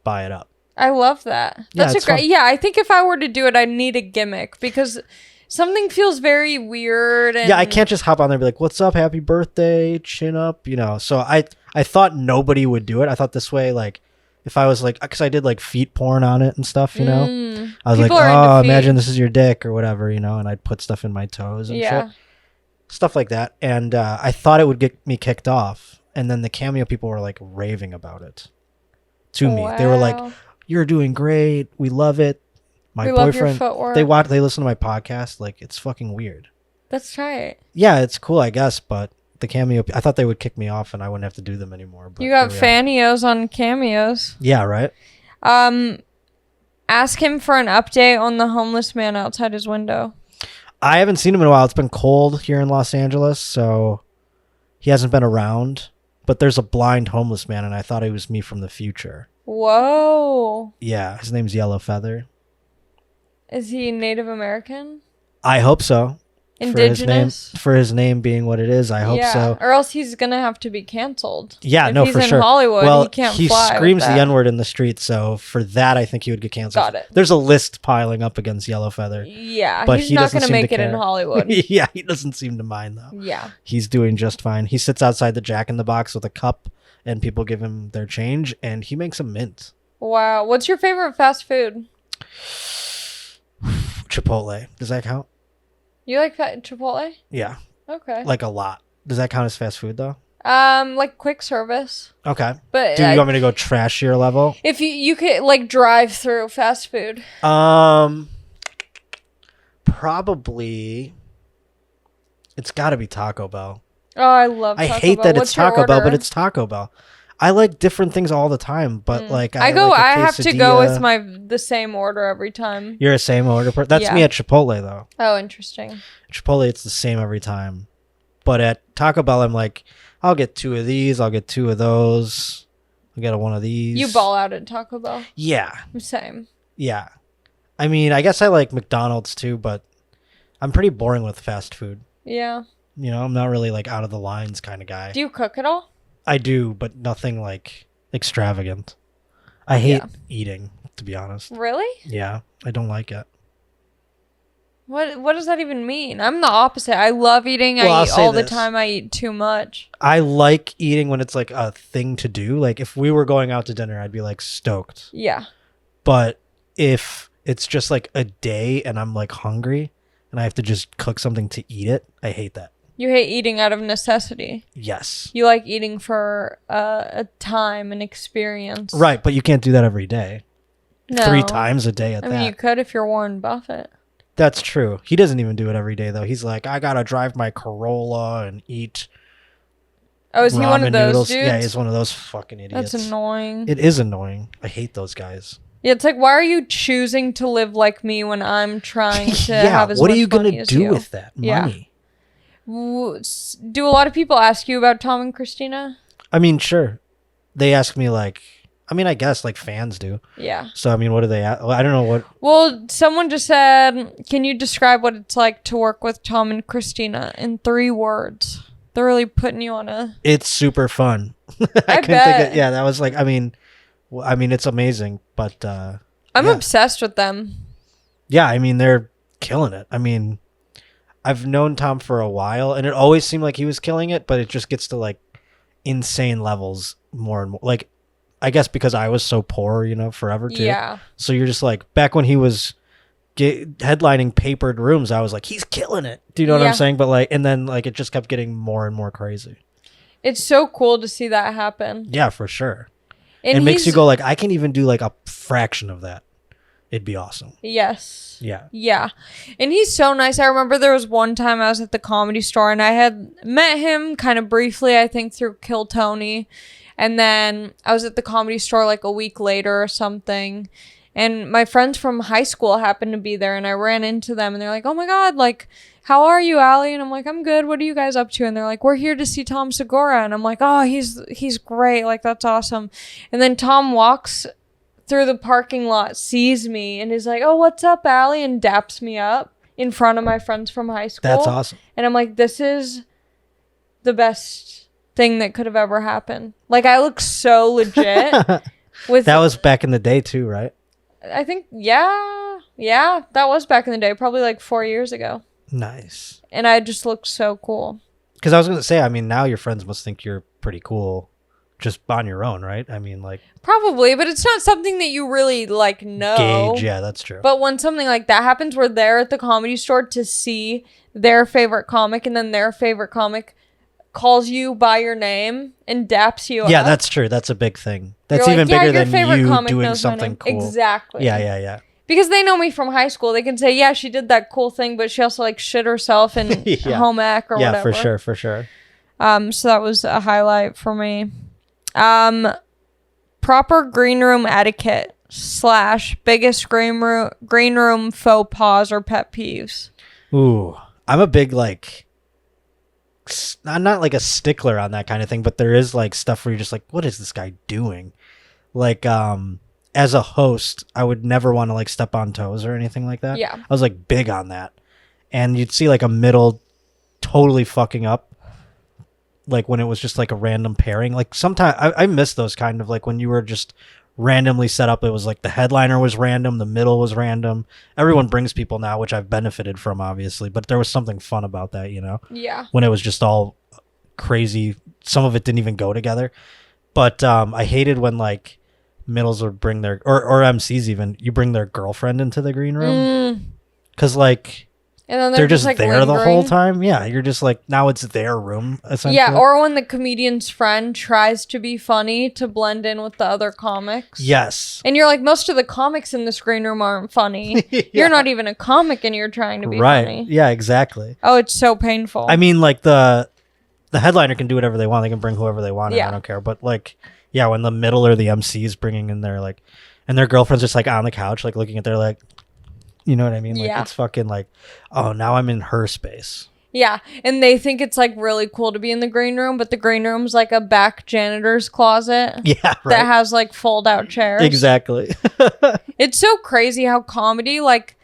buy it up. I love that. That's a great. Fun. Yeah, I think if I were to do it, I'd need a gimmick because something feels very weird. And... Yeah, I can't just hop on there and be like, "What's up? Happy birthday, chin up," you know. So I thought nobody would do it. I thought this way, like, if I was like, because I did like feet porn on it and stuff, you know. I was people like, "Oh, imagine this is your dick or whatever," you know, and I'd put stuff in my toes and shit, stuff like that. And I thought it would get me kicked off, and then the Cameo people were like raving about it to me. They were like, "You're doing great. We love it. My boyfriend, they listen to my podcast. Like, it's fucking weird." That's tight. Yeah, it's cool, I guess, but the Cameo, I thought they would kick me off and I wouldn't have to do them anymore. But you got Fanios on Cameos. Yeah, right. Ask him for an update on the homeless man outside his window. I haven't seen him in a while. It's been cold here in Los Angeles, so he hasn't been around. But there's a blind homeless man, and I thought it was me from the future. Whoa. Yeah, his name's Yellow Feather. Is he Native American? I hope so. Indigenous? For his name being what it is, I hope so. Or else he's going to have to be canceled. Yeah, no, for sure. If he's in Hollywood, well, he can't fly. He screams the N-word in the street, so for that, I think he would get canceled. Got it. There's a list piling up against Yellow Feather. Yeah, but he's not going to make it in Hollywood. Yeah, he doesn't seem to mind, though. Yeah. He's doing just fine. He sits outside the Jack in the Box with a cup, and people give him their change, and he makes a mint. Wow. What's your favorite fast food? Chipotle. Does that count? You like Chipotle? Yeah. Okay. Like a lot. Does that count as fast food though? Like quick service. Okay. But do you want me to go trashier level? If you could like drive through fast food. Probably. It's got to be Taco Bell. Oh, I love Taco Bell. I hate that it's Taco Bell, but it's Taco Bell. I like different things all the time, but like I have to go with the same order every time. You're a same order person. That's me at Chipotle though. Oh, interesting. Chipotle, it's the same every time, but at Taco Bell, I'm like, I'll get 2 of these, I'll get 2 of those, I'll get one of these. You ball out at Taco Bell. Yeah. Same. Yeah, I mean, I guess I like McDonald's too, but I'm pretty boring with fast food. Yeah. You know, I'm not really like out of the lines kind of guy. Do you cook at all? I do, but nothing like extravagant. I hate eating, to be honest. Really? Yeah, I don't like it. What does that even mean? I'm the opposite. I love eating. I eat all the time. I eat too much. I like eating when it's like a thing to do. Like if we were going out to dinner, I'd be like stoked. Yeah. But if it's just like a day and I'm like hungry and I have to just cook something to eat it, I hate that. You hate eating out of necessity. Yes. You like eating for a time and experience. Right, but you can't do that every day. No. 3 times a day at that. I mean, you could if you're Warren Buffett. That's true. He doesn't even do it every day, though. He's like, I gotta drive my Corolla and eat. Oh, is he one of those noodles. dudes? Yeah, he's one of those fucking idiots. That's annoying. It is annoying. I hate those guys. Yeah, it's like, why are you choosing to live like me when I'm trying to have as much money as you? What are you gonna do with that money? Do a lot of people ask you about Tom and Christina? I mean, sure. They ask me like, I mean, I guess like fans do. Yeah. So, I mean, what do they ask? I don't know what. Well, someone just said, can you describe what it's like to work with Tom and Christina in 3 words? They're really putting you on a... It's super fun. I bet. Yeah, that was like, I mean, it's amazing, but... I'm obsessed with them. Yeah, I mean, they're killing it. I mean... I've known Tom for a while, and it always seemed like he was killing it, but it just gets to, like, insane levels more and more. Like, I guess because I was so poor, you know, forever, too. Yeah. So you're just like, back when he was headlining Papered Rooms, I was like, he's killing it. Do you know what I'm saying? But, like, and then, like, it just kept getting more and more crazy. It's so cool to see that happen. Yeah, for sure. And it makes you go, like, I can even do, like, a fraction of that. It'd be awesome. Yes. Yeah. Yeah. And he's so nice. I remember there was one time I was at the Comedy Store and I had met him kind of briefly, I think, through Kill Tony. And then I was at the Comedy Store like a week later or something. And my friends from high school happened to be there, and I ran into them, and they're like, oh my God, like, how are you, Allie? And I'm like, I'm good. What are you guys up to? And they're like, we're here to see Tom Segura. And I'm like, oh, he's great. Like, that's awesome. And then Tom walks through the parking lot, sees me, and is like, oh, what's up, Allie? And daps me up in front of my friends from high school. That's awesome. And I'm like, this is the best thing that could have ever happened. Like, I look so legit. That was back in the day too, right? I think, yeah, that was back in the day, probably like 4 years ago. Nice. And I just looked so cool. Because I was going to say, I mean, now your friends must think you're pretty cool just on your own, right? I mean, like... Probably, but it's not something that you really, like, know. Gauge, yeah, that's true. But when something like that happens, we're there at the Comedy Store to see their favorite comic, and then their favorite comic calls you by your name and daps you up. Yeah, that's true. That's a big thing. That's You're even like, bigger your than favorite you comic doing knows my something name. cool. Exactly. Yeah. Because they know me from high school. They can say, yeah, she did that cool thing, but she also, like, shit herself in home ec or whatever. Yeah, for sure. So that was a highlight for me. Proper green room etiquette / biggest green room faux pas or pet peeves. Ooh, I'm a big, like... I'm not, like, a stickler on that kind of thing, but there is, like, stuff where you're just like, what is this guy doing? Like, as a host, I would never want to, like, step on toes or anything like that. Yeah. I was, like, big on that. And you'd see, like, a middle totally fucking up, like, when it was just, like, a random pairing. Like, sometimes I miss those kind of, like, when you were just randomly set up. It was, like, the headliner was random, the middle was random. Everyone brings people now, which I've benefited from, obviously. But there was something fun about that, you know? Yeah. When it was just all crazy. Some of it didn't even go together. But I hated when, like, middles would bring their or MCs even you bring their girlfriend into the green room because like and then they're just like there lingering. the whole time. Yeah, you're just like, now it's their room essentially. Yeah, or when the comedian's friend tries to be funny to blend in with the other comics. Yes. And you're like, most of the comics in this green room aren't funny. Yeah. You're not even a comic and you're trying to be funny. Yeah, exactly. Oh, it's so painful. I mean, like the headliner can do whatever they want. They can bring whoever they want. Yeah. I don't care. But like, yeah, when the middle or the MC is bringing in their like, and their girlfriend's just like on the couch, like looking at their like, you know what I mean? Like, it's fucking like, oh, now I'm in her space. Yeah, and they think it's like really cool to be in the green room, but the green room's like a back janitor's closet. Yeah, right. That has like fold out chairs. Exactly. It's so crazy how comedy, like,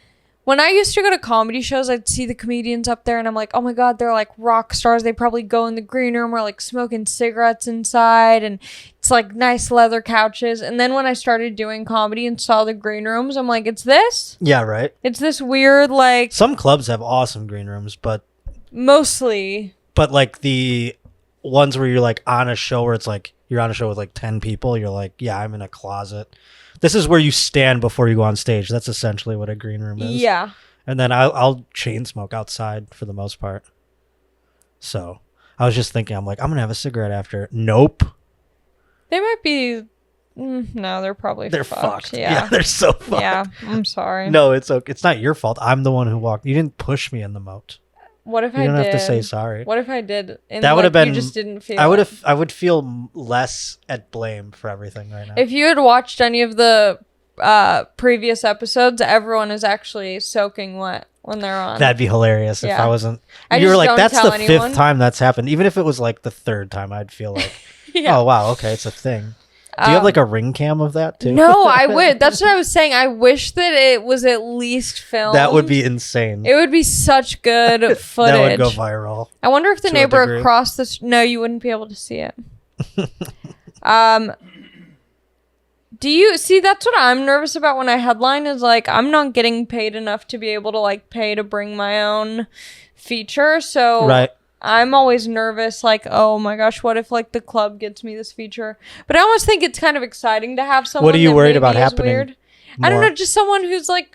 when I used to go to comedy shows, I'd see the comedians up there and I'm like, oh my God, they're like rock stars. They probably go in the green room or like smoking cigarettes inside and it's like nice leather couches. And then when I started doing comedy and saw the green rooms, I'm like, it's this? Yeah, right. It's this weird, like... Some clubs have awesome green rooms, but... Mostly. But like the ones where you're like on a show where it's like, you're on a show with like 10 people, you're like, yeah, I'm in a closet. This is where you stand before you go on stage. That's essentially what a green room is. Yeah. And then I'll chain smoke outside for the most part. So I was just thinking, I'm like, I'm going to have a cigarette after. Nope. They might be... no, they're probably fucked. Yeah, they're so fucked. Yeah, I'm sorry. No, it's okay. It's not your fault. I'm the one who walked. You didn't push me in the moat. What if I did? You don't have to say sorry. What if I did? And that would have been. You just didn't feel. I would feel less at blame for everything right now. If you had watched any of the previous episodes, everyone is actually soaking wet when they're on. That'd be hilarious if I wasn't. You were like, that's the fifth time that's happened. Even if it was like the third time, I'd feel like, oh wow, okay, it's a thing. Do you have like a ring cam of that too? No, I would. That's what I was saying. I wish that it was at least filmed. That would be insane. It would be such good footage. That would go viral. I wonder if the neighbor across the... No, you wouldn't be able to see it. Do you... See, that's what I'm nervous about when I headline is like, I'm not getting paid enough to be able to like pay to bring my own feature. So... Right. I'm always nervous, like, oh my gosh, what if like the club gets me this feature? But I almost think it's kind of exciting to have someone. What are you worried about happening? Weird. I don't know, just someone who's like,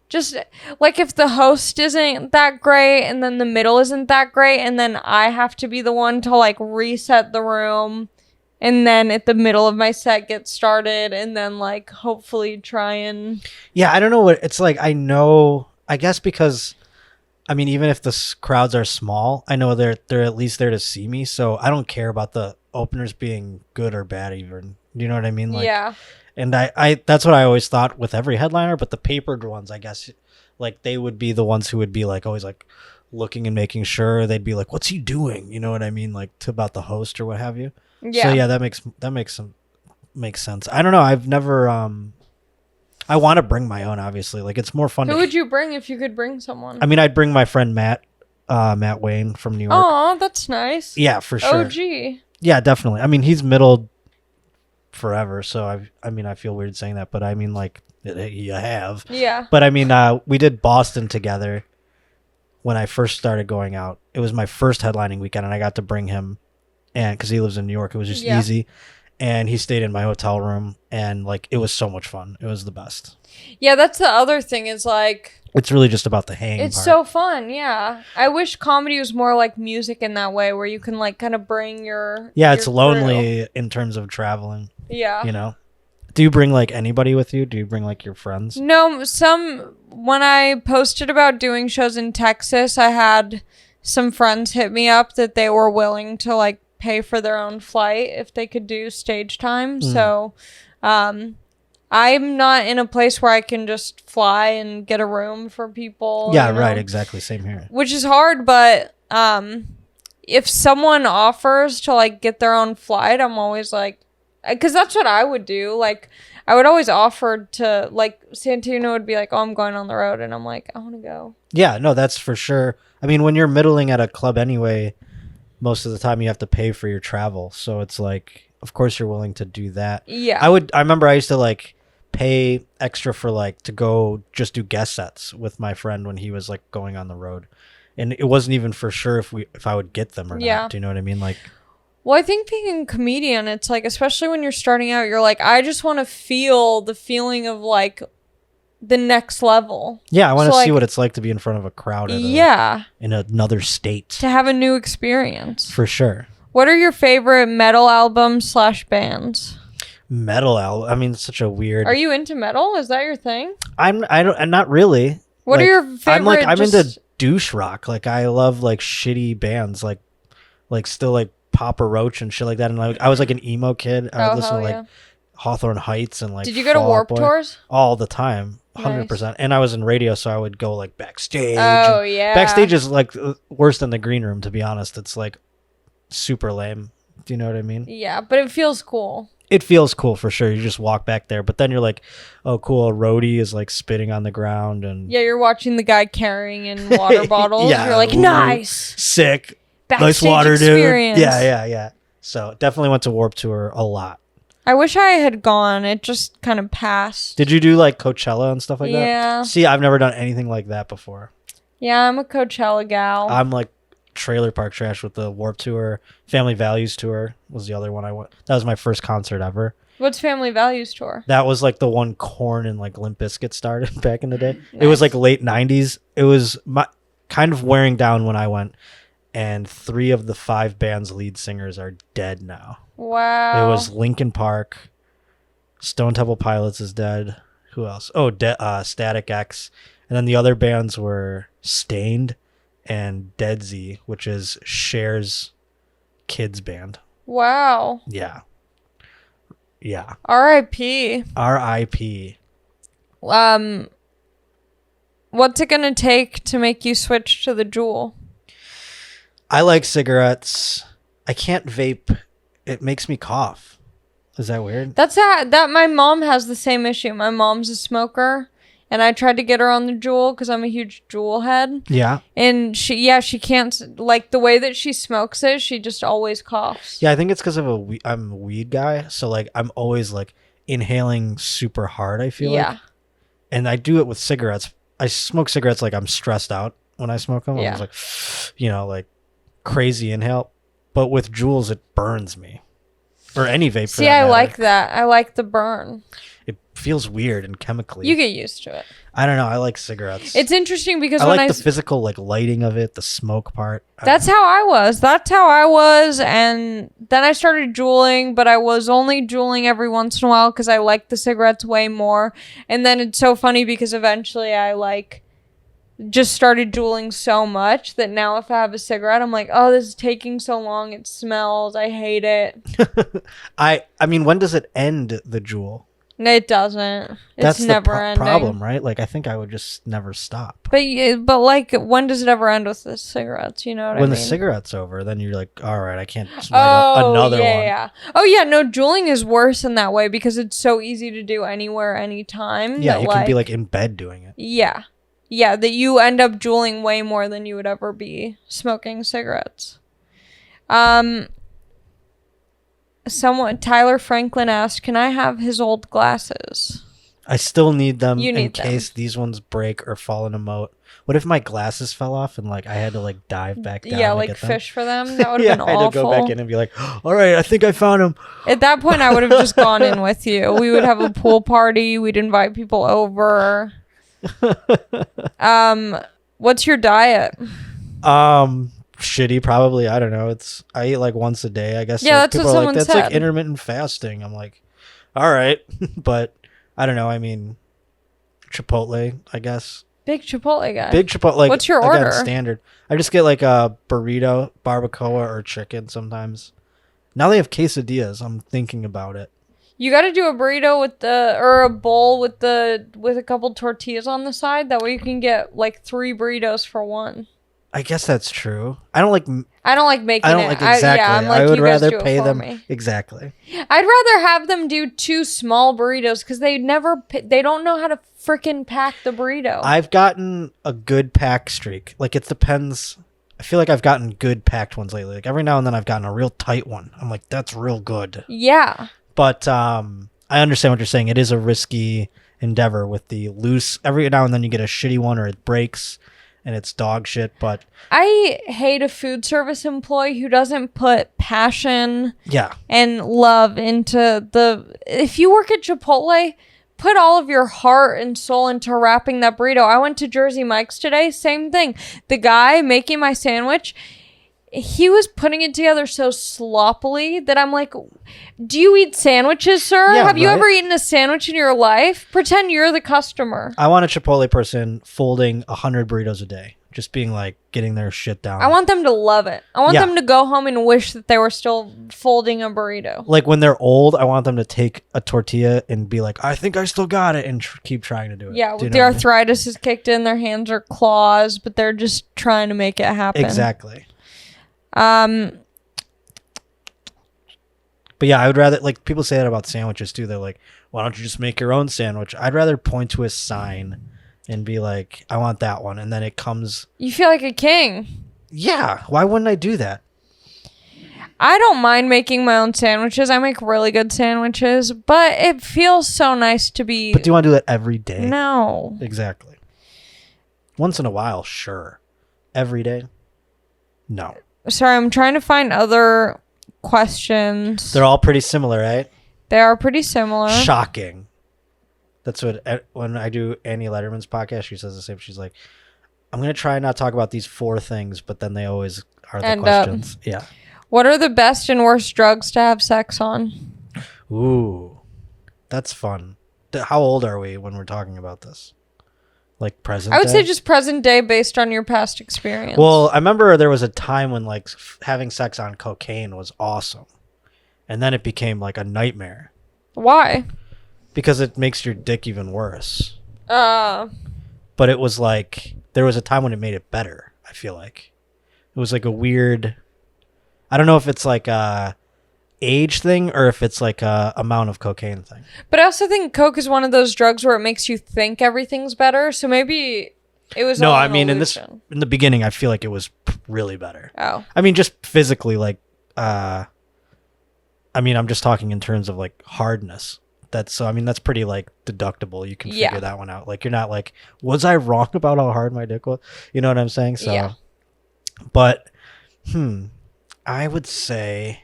just like if the host isn't that great and then the middle isn't that great and then I have to be the one to like reset the room and then at the middle of my set get started and then like hopefully try and... Yeah, I don't know what it's like. I guess because... I mean, even if the crowds are small, I know they're at least there to see me. So I don't care about the openers being good or bad even. You know what I mean? Like, yeah. And I that's what I always thought with every headliner, but the papered ones, I guess, like they would be the ones who would be like always like looking and making sure. They'd be like, "What's he doing?" You know what I mean? Like about the host or what have you. Yeah. So yeah, that makes sense. I don't know. I've never I want to bring my own, obviously. Like it's more fun. Who would you bring if you could bring someone? I mean, I'd bring my friend Matt Wayne from New York. Oh, that's nice. Yeah, for sure. OG. Yeah, definitely. I mean, he's middled forever, so I mean, I feel weird saying that, but I mean, like, you have. Yeah. But I mean, we did Boston together when I first started going out. It was my first headlining weekend, and I got to bring him, and because he lives in New York, it was just easy. And he stayed in my hotel room, and like it was so much fun. It was the best. Yeah, that's the other thing is like it's really just about the hang. It's part. so fun, yeah. I wish comedy was more like music in that way, where you can like kind of bring your it's your lonely crew. in terms of traveling. Yeah, you know. Do you bring like anybody with you? Do you bring like your friends? No, when I posted about doing shows in Texas, I had some friends hit me up that they were willing to like pay for their own flight if they could do stage time. So I'm not in a place where I can just fly and get a room for people. Yeah, right, exactly. Same here. Which is hard, but if someone offers to like get their own flight, I'm always like, because that's what I would do. Like I would always offer to, like, Santino would be like, "Oh, I'm going on the road," and I'm like, "I want to go." Yeah, no, that's for sure. I mean, when you're middling at a club anyway, most of the time you have to pay for your travel. So it's like, of course you're willing to do that. Yeah. I remember I used to like pay extra for like to go just do guest sets with my friend when he was like going on the road. And it wasn't even for sure if I would get them or not. Do you know what I mean? Like, well, I think being a comedian, it's like, especially when you're starting out, you're like, I just want to feel the feeling of like the next level. Yeah, I want to see what it's like to be in front of a crowd in another state. To have a new experience. For sure. What are your favorite metal albums / bands? Metal album? I mean, it's such a weird... Are you into metal? Is that your thing? I'm not really. What are your favorite... I'm into douche rock. Like, I love like shitty bands, like still like Papa Roach and shit like that. And I was like an emo kid. I would listen to like Hawthorne Heights and like... Did you go to Warped Tours? All the time. 100%. Nice. And I was in radio, so I would go like backstage. Oh, yeah. Backstage is like worse than the green room, to be honest. It's like super lame. Do you know what I mean? Yeah, but it feels cool. It feels cool for sure. You just walk back there, but then you're like, oh, cool. A roadie is like spitting on the ground. And yeah, you're watching the guy carrying in water bottles. You're like, nice. Sick. Backstage nice water, experience. Dude. Yeah. So definitely went to Warped Tour a lot. I wish I had gone. It just kind of passed. Did you do like Coachella and stuff like that? Yeah. See, I've never done anything like that before. Yeah, I'm a Coachella gal. I'm like trailer park trash with the Warped Tour. Family Values Tour was the other one I went. That was my first concert ever. What's Family Values Tour? That was like the one Korn and like Limp Bizkit started back in the day. Nice. It was like late 90s. It was kind of wearing down when I went. And 3 of the 5 band's lead singers are dead now. Wow. It was Linkin Park. Stone Temple Pilots is dead. Who else? Oh, Static X. And then the other bands were Stained and Dead Z, which is Cher's kids band. Wow. Yeah. R.I.P. R.I.P. What's it gonna take to make you switch to the Juul? I like cigarettes. I can't vape. It makes me cough. Is that weird? That my mom has the same issue. My mom's a smoker, and I tried to get her on the Juul because I'm a huge Juul head. Yeah. And she can't, like, the way that she smokes it, she just always coughs. Yeah, I think it's because I'm a weed guy, so like I'm always like inhaling super hard, I feel like. And I do it with cigarettes. I smoke cigarettes like I'm stressed out when I smoke them. I was like, like crazy inhale. But with Juuls, it burns me. Or any vape. See, I like that. I like the burn. It feels weird and chemically. You get used to it. I don't know. I like cigarettes. It's interesting because I like the physical like lighting of it, the smoke part. That's how I was. And then I started juuling, but I was only juuling every once in a while because I like the cigarettes way more. And then it's so funny because eventually I like just started drooling so much that now if I have a cigarette, I'm like, oh, this is taking so long. It smells. I hate it. I mean, when does it end the drool? It doesn't. That's It's never the ending. problem, right? Like, I think I would just never stop. But like, when does it ever end with the cigarettes? You know what I mean? When the cigarette's over, then you're like, all right, I can't light another one. Yeah. Oh, yeah. No, drooling is worse in that way because it's so easy to do anywhere, anytime. Yeah, you can be like in bed doing it. Yeah. Yeah, that you end up drooling way more than you would ever be smoking cigarettes. Tyler Franklin asked, can I have his old glasses? I still need them in case these ones break or fall in a moat. What if my glasses fell off and like I had to like dive back down? Yeah, like fish for them. That would have been awful. I had to go back in and be like, all right, I think I found them. At that point, I would have just gone in with you. We would have a pool party. We'd invite people over. What's your diet? Shitty, probably. I don't know. I eat like once a day, I guess. Yeah, like, that's what someone said. That's like intermittent fasting. I'm like, all right, but I don't know. I mean, Chipotle, I guess. Big Chipotle guy. Big Chipotle. Like, what's your order? Standard. I just get like a burrito, barbacoa, or chicken sometimes. Now they have quesadillas. I'm thinking about it. You got to do a burrito or a bowl with a couple tortillas on the side. That way you can get like 3 burritos for one. I guess that's true. I don't like making it. Exactly. I'm like, I would you guys rather do pay it for them me. exactly. I'd rather have them do 2 small burritos because they don't know how to freaking pack the burrito. I've gotten a good pack streak. Like, it depends. I feel like I've gotten good packed ones lately. Like, every now and then I've gotten a real tight one. I'm like, that's real good. Yeah. But I understand what you're saying. It is a risky endeavor with the loose. Every now and then you get a shitty one or it breaks and it's dog shit. But I hate a food service employee who doesn't put passion and love into if you work at Chipotle, put all of your heart and soul into wrapping that burrito. I went to Jersey Mike's today. Same thing. The guy making my sandwich, he was putting it together so sloppily that I'm like, do you eat sandwiches, sir? Yeah, Have you ever eaten a sandwich in your life? Pretend you're the customer. I want a Chipotle person folding 100 burritos a day. Just being like, getting their shit down. I want them to love it. I want them to go home and wish that they were still folding a burrito. Like when they're old, I want them to take a tortilla and be like, I think I still got it, and keep trying to do it. Yeah, the arthritis is kicked in. Their hands are claws, but they're just trying to make it happen. Exactly. But yeah, I would rather, like, people say that about sandwiches too. They're like, why don't you just make your own sandwich? I'd rather point to a sign and be like, I want that one. And then it comes. You feel like a king. Yeah. Why wouldn't I do that? I don't mind making my own sandwiches. I make really good sandwiches, but it feels so nice to be. But do you want to do that every day? No. Exactly. Once in a while, sure. Every day? No. Sorry, I'm trying to find other questions. They're all pretty similar, right? They are pretty similar. Shocking. That's what, when I do Annie Letterman's podcast, she says the same. She's like, I'm going to try not to talk about these 4 things, but then they always are the questions. Yeah. What are the best and worst drugs to have sex on? Ooh, that's fun. How old are we when we're talking about this? Like present day? I would say just present day based on your past experience. Well, I remember there was a time when like having sex on cocaine was awesome. And then it became like a nightmare. Why? Because it makes your dick even worse. But it was like, there was a time when it made it better, I feel like. It was like a weird, I don't know if it's like a age thing or if it's like a amount of cocaine thing. But I also think coke is one of those drugs where it makes you think everything's better. So maybe it was all an illusion. in the beginning, I feel like it was really better. Oh. I mean, just physically, like, I mean, I'm just talking in terms of like hardness. That's pretty like deductible. You can figure that one out. Like, you're not like, was I wrong about how hard my dick was? You know what I'm saying? So, yeah. But, I would say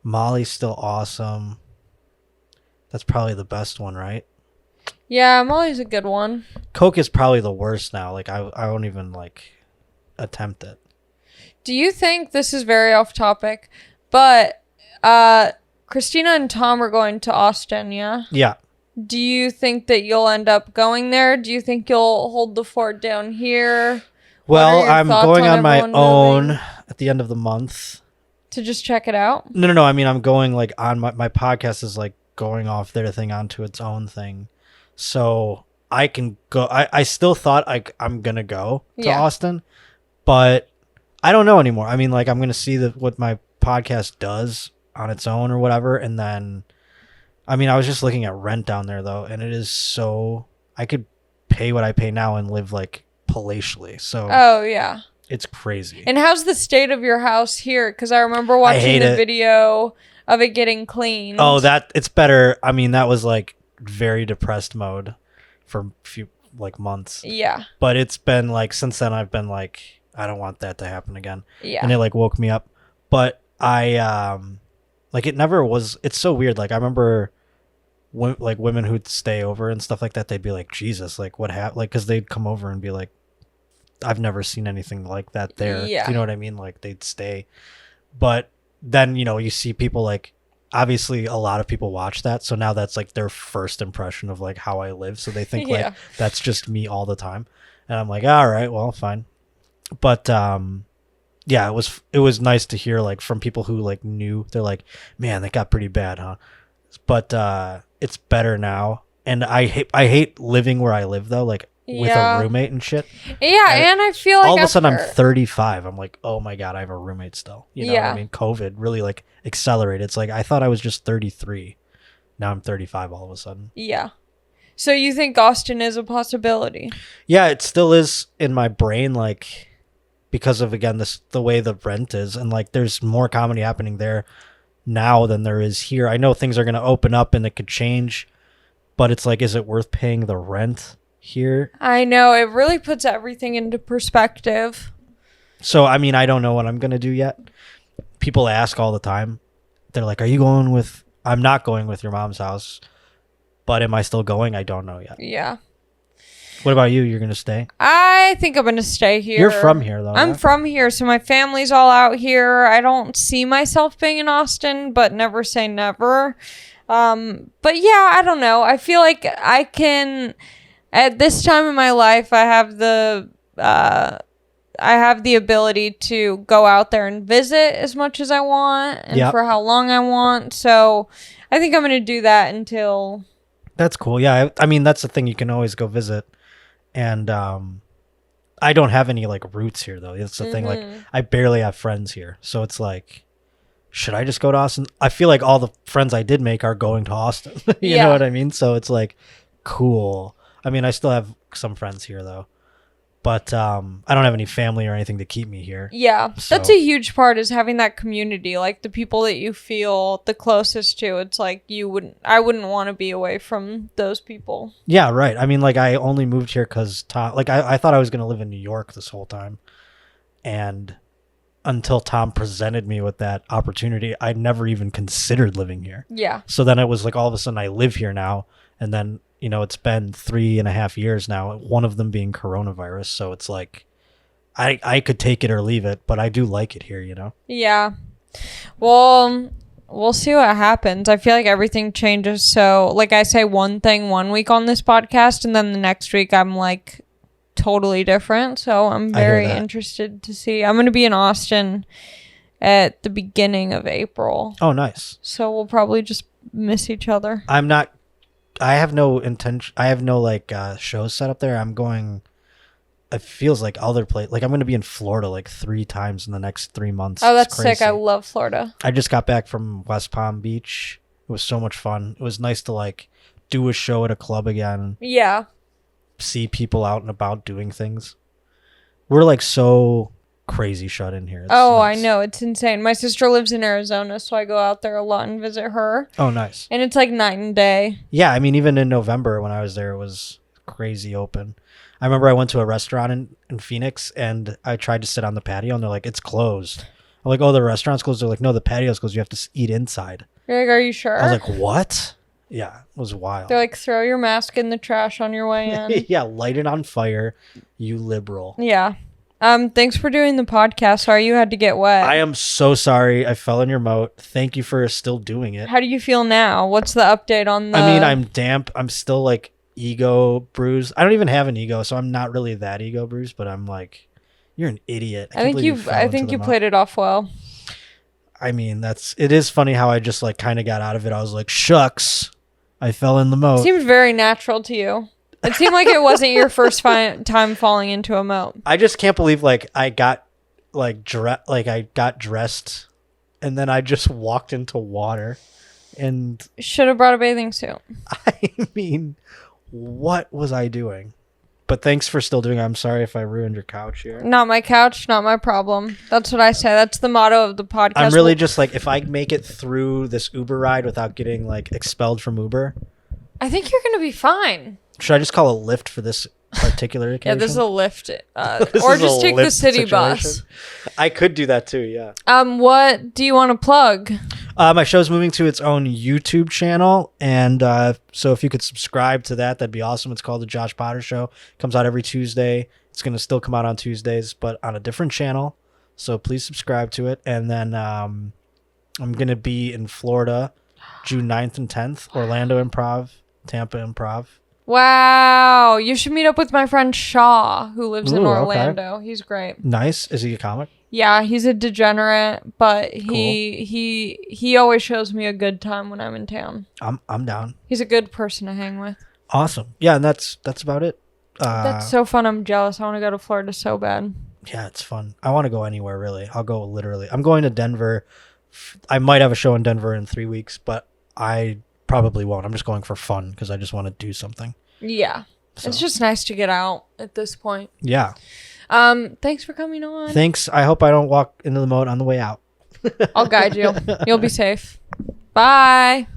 Molly's still awesome. That's probably the best one, right? Yeah, Molly's a good one. Coke is probably the worst now. Like, I won't even like attempt it. Do you think, this is very off topic, but Christina and Tom are going to Austin, yeah? Yeah. Do you think that you'll end up going there? Do you think you'll hold the fort down here? Well, I'm going on my own at the end of the month. To just check it out? No. I mean, I'm going like on my podcast is like going off their thing onto its own thing. So I can go. I still thought I'm going to go to Austin, but I don't know anymore. I mean, like I'm going to see what my podcast does on its own or whatever. And then, I mean, I was just looking at rent down there though. And it is so, I could pay what I pay now and live like palatially. So. Oh yeah. It's crazy. And how's the state of your house here? Because I remember watching the video of it getting cleaned. Oh, it's better. I mean, that was like very depressed mode for a few like months. Yeah. But it's been like since then I've been like I don't want that to happen again. Yeah. And it like woke me up. But I like it never was. It's so weird. Like I remember like women who'd stay over and stuff like that. They'd be like, Jesus, like what happened? Like because they'd come over and be like, I've never seen anything like that there. Yeah. You know what I mean? Like they'd stay. But then, you know, you see people like, obviously a lot of people watch that. So now that's like their first impression of like how I live. So they think like that's just me all the time. And I'm like, all right, well, fine. But yeah, it was nice to hear like from people who like knew. They're like, man, that got pretty bad, huh? But it's better now. And I hate living where I live though. Like with a roommate and shit. Yeah, and I feel like all of a sudden I'm 35. I'm like, oh my God, I have a roommate still. You know what I mean? COVID really like accelerated. It's like I thought I was just 33. Now I'm 35 all of a sudden. Yeah. So you think Austin is a possibility? Yeah, it still is in my brain, like because of again the way the rent is, and like there's more comedy happening there now than there is here. I know things are gonna open up and it could change, but it's like, is it worth paying the rent here? I know, it really puts everything into perspective. So I mean, I don't know what I'm gonna do yet. People ask all the time. They're like, are you going with, I'm not going with your mom's house, but am I still going? I don't know yet. Yeah. What about you? You're gonna stay? I think I'm gonna stay here. You're from here though. I'm from here, so my family's all out here. I don't see myself being in Austin, but never say never. But yeah, I don't know. I feel like I can, at this time in my life, I have the ability to go out there and visit as much as I want and for how long I want. So I think I'm going to do that until. That's cool. Yeah. I mean, that's the thing. You can always go visit. And I don't have any like roots here though. That's the thing. Like I barely have friends here. So it's like, should I just go to Austin? I feel like all the friends I did make are going to Austin. You know what I mean? So it's like, cool. I mean, I still have some friends here though, but I don't have any family or anything to keep me here. Yeah, so. That's a huge part, is having that community, like the people that you feel the closest to. It's like I wouldn't want to be away from those people. Yeah, right. I mean, like I only moved here because Tom. Like I thought I was gonna live in New York this whole time, and until Tom presented me with that opportunity, I never even considered living here. Yeah. So then it was like all of a sudden I live here now, and then, you know, it's been 3.5 years now, one of them being coronavirus. So it's like I could take it or leave it, but I do like it here, you know? Yeah. Well, we'll see what happens. I feel like everything changes. So like I say one thing one week on this podcast, and then the next week I'm like totally different. So I'm very interested to see. I'm going to be in Austin at the beginning of April. Oh, nice. So we'll probably just miss each other. I have no intention. I have no like shows set up there. I'm going, it feels like other place. Like I'm going to be in Florida like 3 times in the next 3 months. Oh, that's sick. I love Florida. I just got back from West Palm Beach. It was so much fun. It was nice to like do a show at a club again. Yeah. See people out and about doing things. We're like so crazy shut in here. It's nuts. I know, it's insane. My sister lives in Arizona, so I go out there a lot and visit her. Oh, nice. And it's like night and day. Yeah, I mean, even in November when I was there, it was crazy open. I remember I went to a restaurant in Phoenix and I tried to sit on the patio and they're like, it's closed. I'm like, oh, the restaurant's closed. They're like, no, the patio's closed. You have to eat inside. You're like, are you sure? I was like, what? Yeah, it was wild. They're like, throw your mask in the trash on your way in. Yeah, light it on fire, you liberal. Yeah. Thanks for doing the podcast. Sorry you had to get wet. I am so sorry I fell in your moat. Thank you for still doing it. How do you feel now? What's the update on the... I mean, I'm damp. I'm still like ego bruised. I don't even have an ego, so I'm not really that ego bruised, but I'm like, you're an idiot. I think you played it off well. I mean, it is funny how I just like kind of got out of it. I was like, shucks, I fell in the moat. It seemed very natural to you. It seemed like it wasn't your first time falling into a moat. I just can't believe like I got dressed and then I just walked into water and should have brought a bathing suit. I mean, what was I doing? But thanks for still doing it. I'm sorry if I ruined your couch here. Not my couch, not my problem. That's what I say. That's the motto of the podcast. I'm really just like, if I make it through this Uber ride without getting like expelled from Uber, I think you're going to be fine. Should I just call a Lyft for this particular occasion? Yeah, this is a Lyft. Or just take the city bus. I could do that too, yeah. What do you want to plug? My show's moving to its own YouTube channel, and so if you could subscribe to that, that'd be awesome. It's called The Josh Potter Show. It comes out every Tuesday. It's going to still come out on Tuesdays, but on a different channel. So please subscribe to it. And then I'm going to be in Florida June 9th and 10th, Orlando Improv, Tampa Improv. Wow. You should meet up with my friend Shaw, who lives in Orlando. Okay. He's great. Nice. Is he a comic? Yeah, he's a degenerate, but he always shows me a good time when I'm in town. I'm down. He's a good person to hang with. Awesome. Yeah, and that's about it. That's so fun. I'm jealous. I want to go to Florida so bad. Yeah, it's fun. I want to go anywhere, really. I'll go literally. I'm going to Denver. I might have a show in Denver in 3 weeks, but I probably won't. I'm just going for fun because I just want to do something. Yeah. So. It's just nice to get out at this point. Yeah. Thanks for coming on. Thanks. I hope I don't walk into the moat on the way out. I'll guide you. You'll be safe. Bye.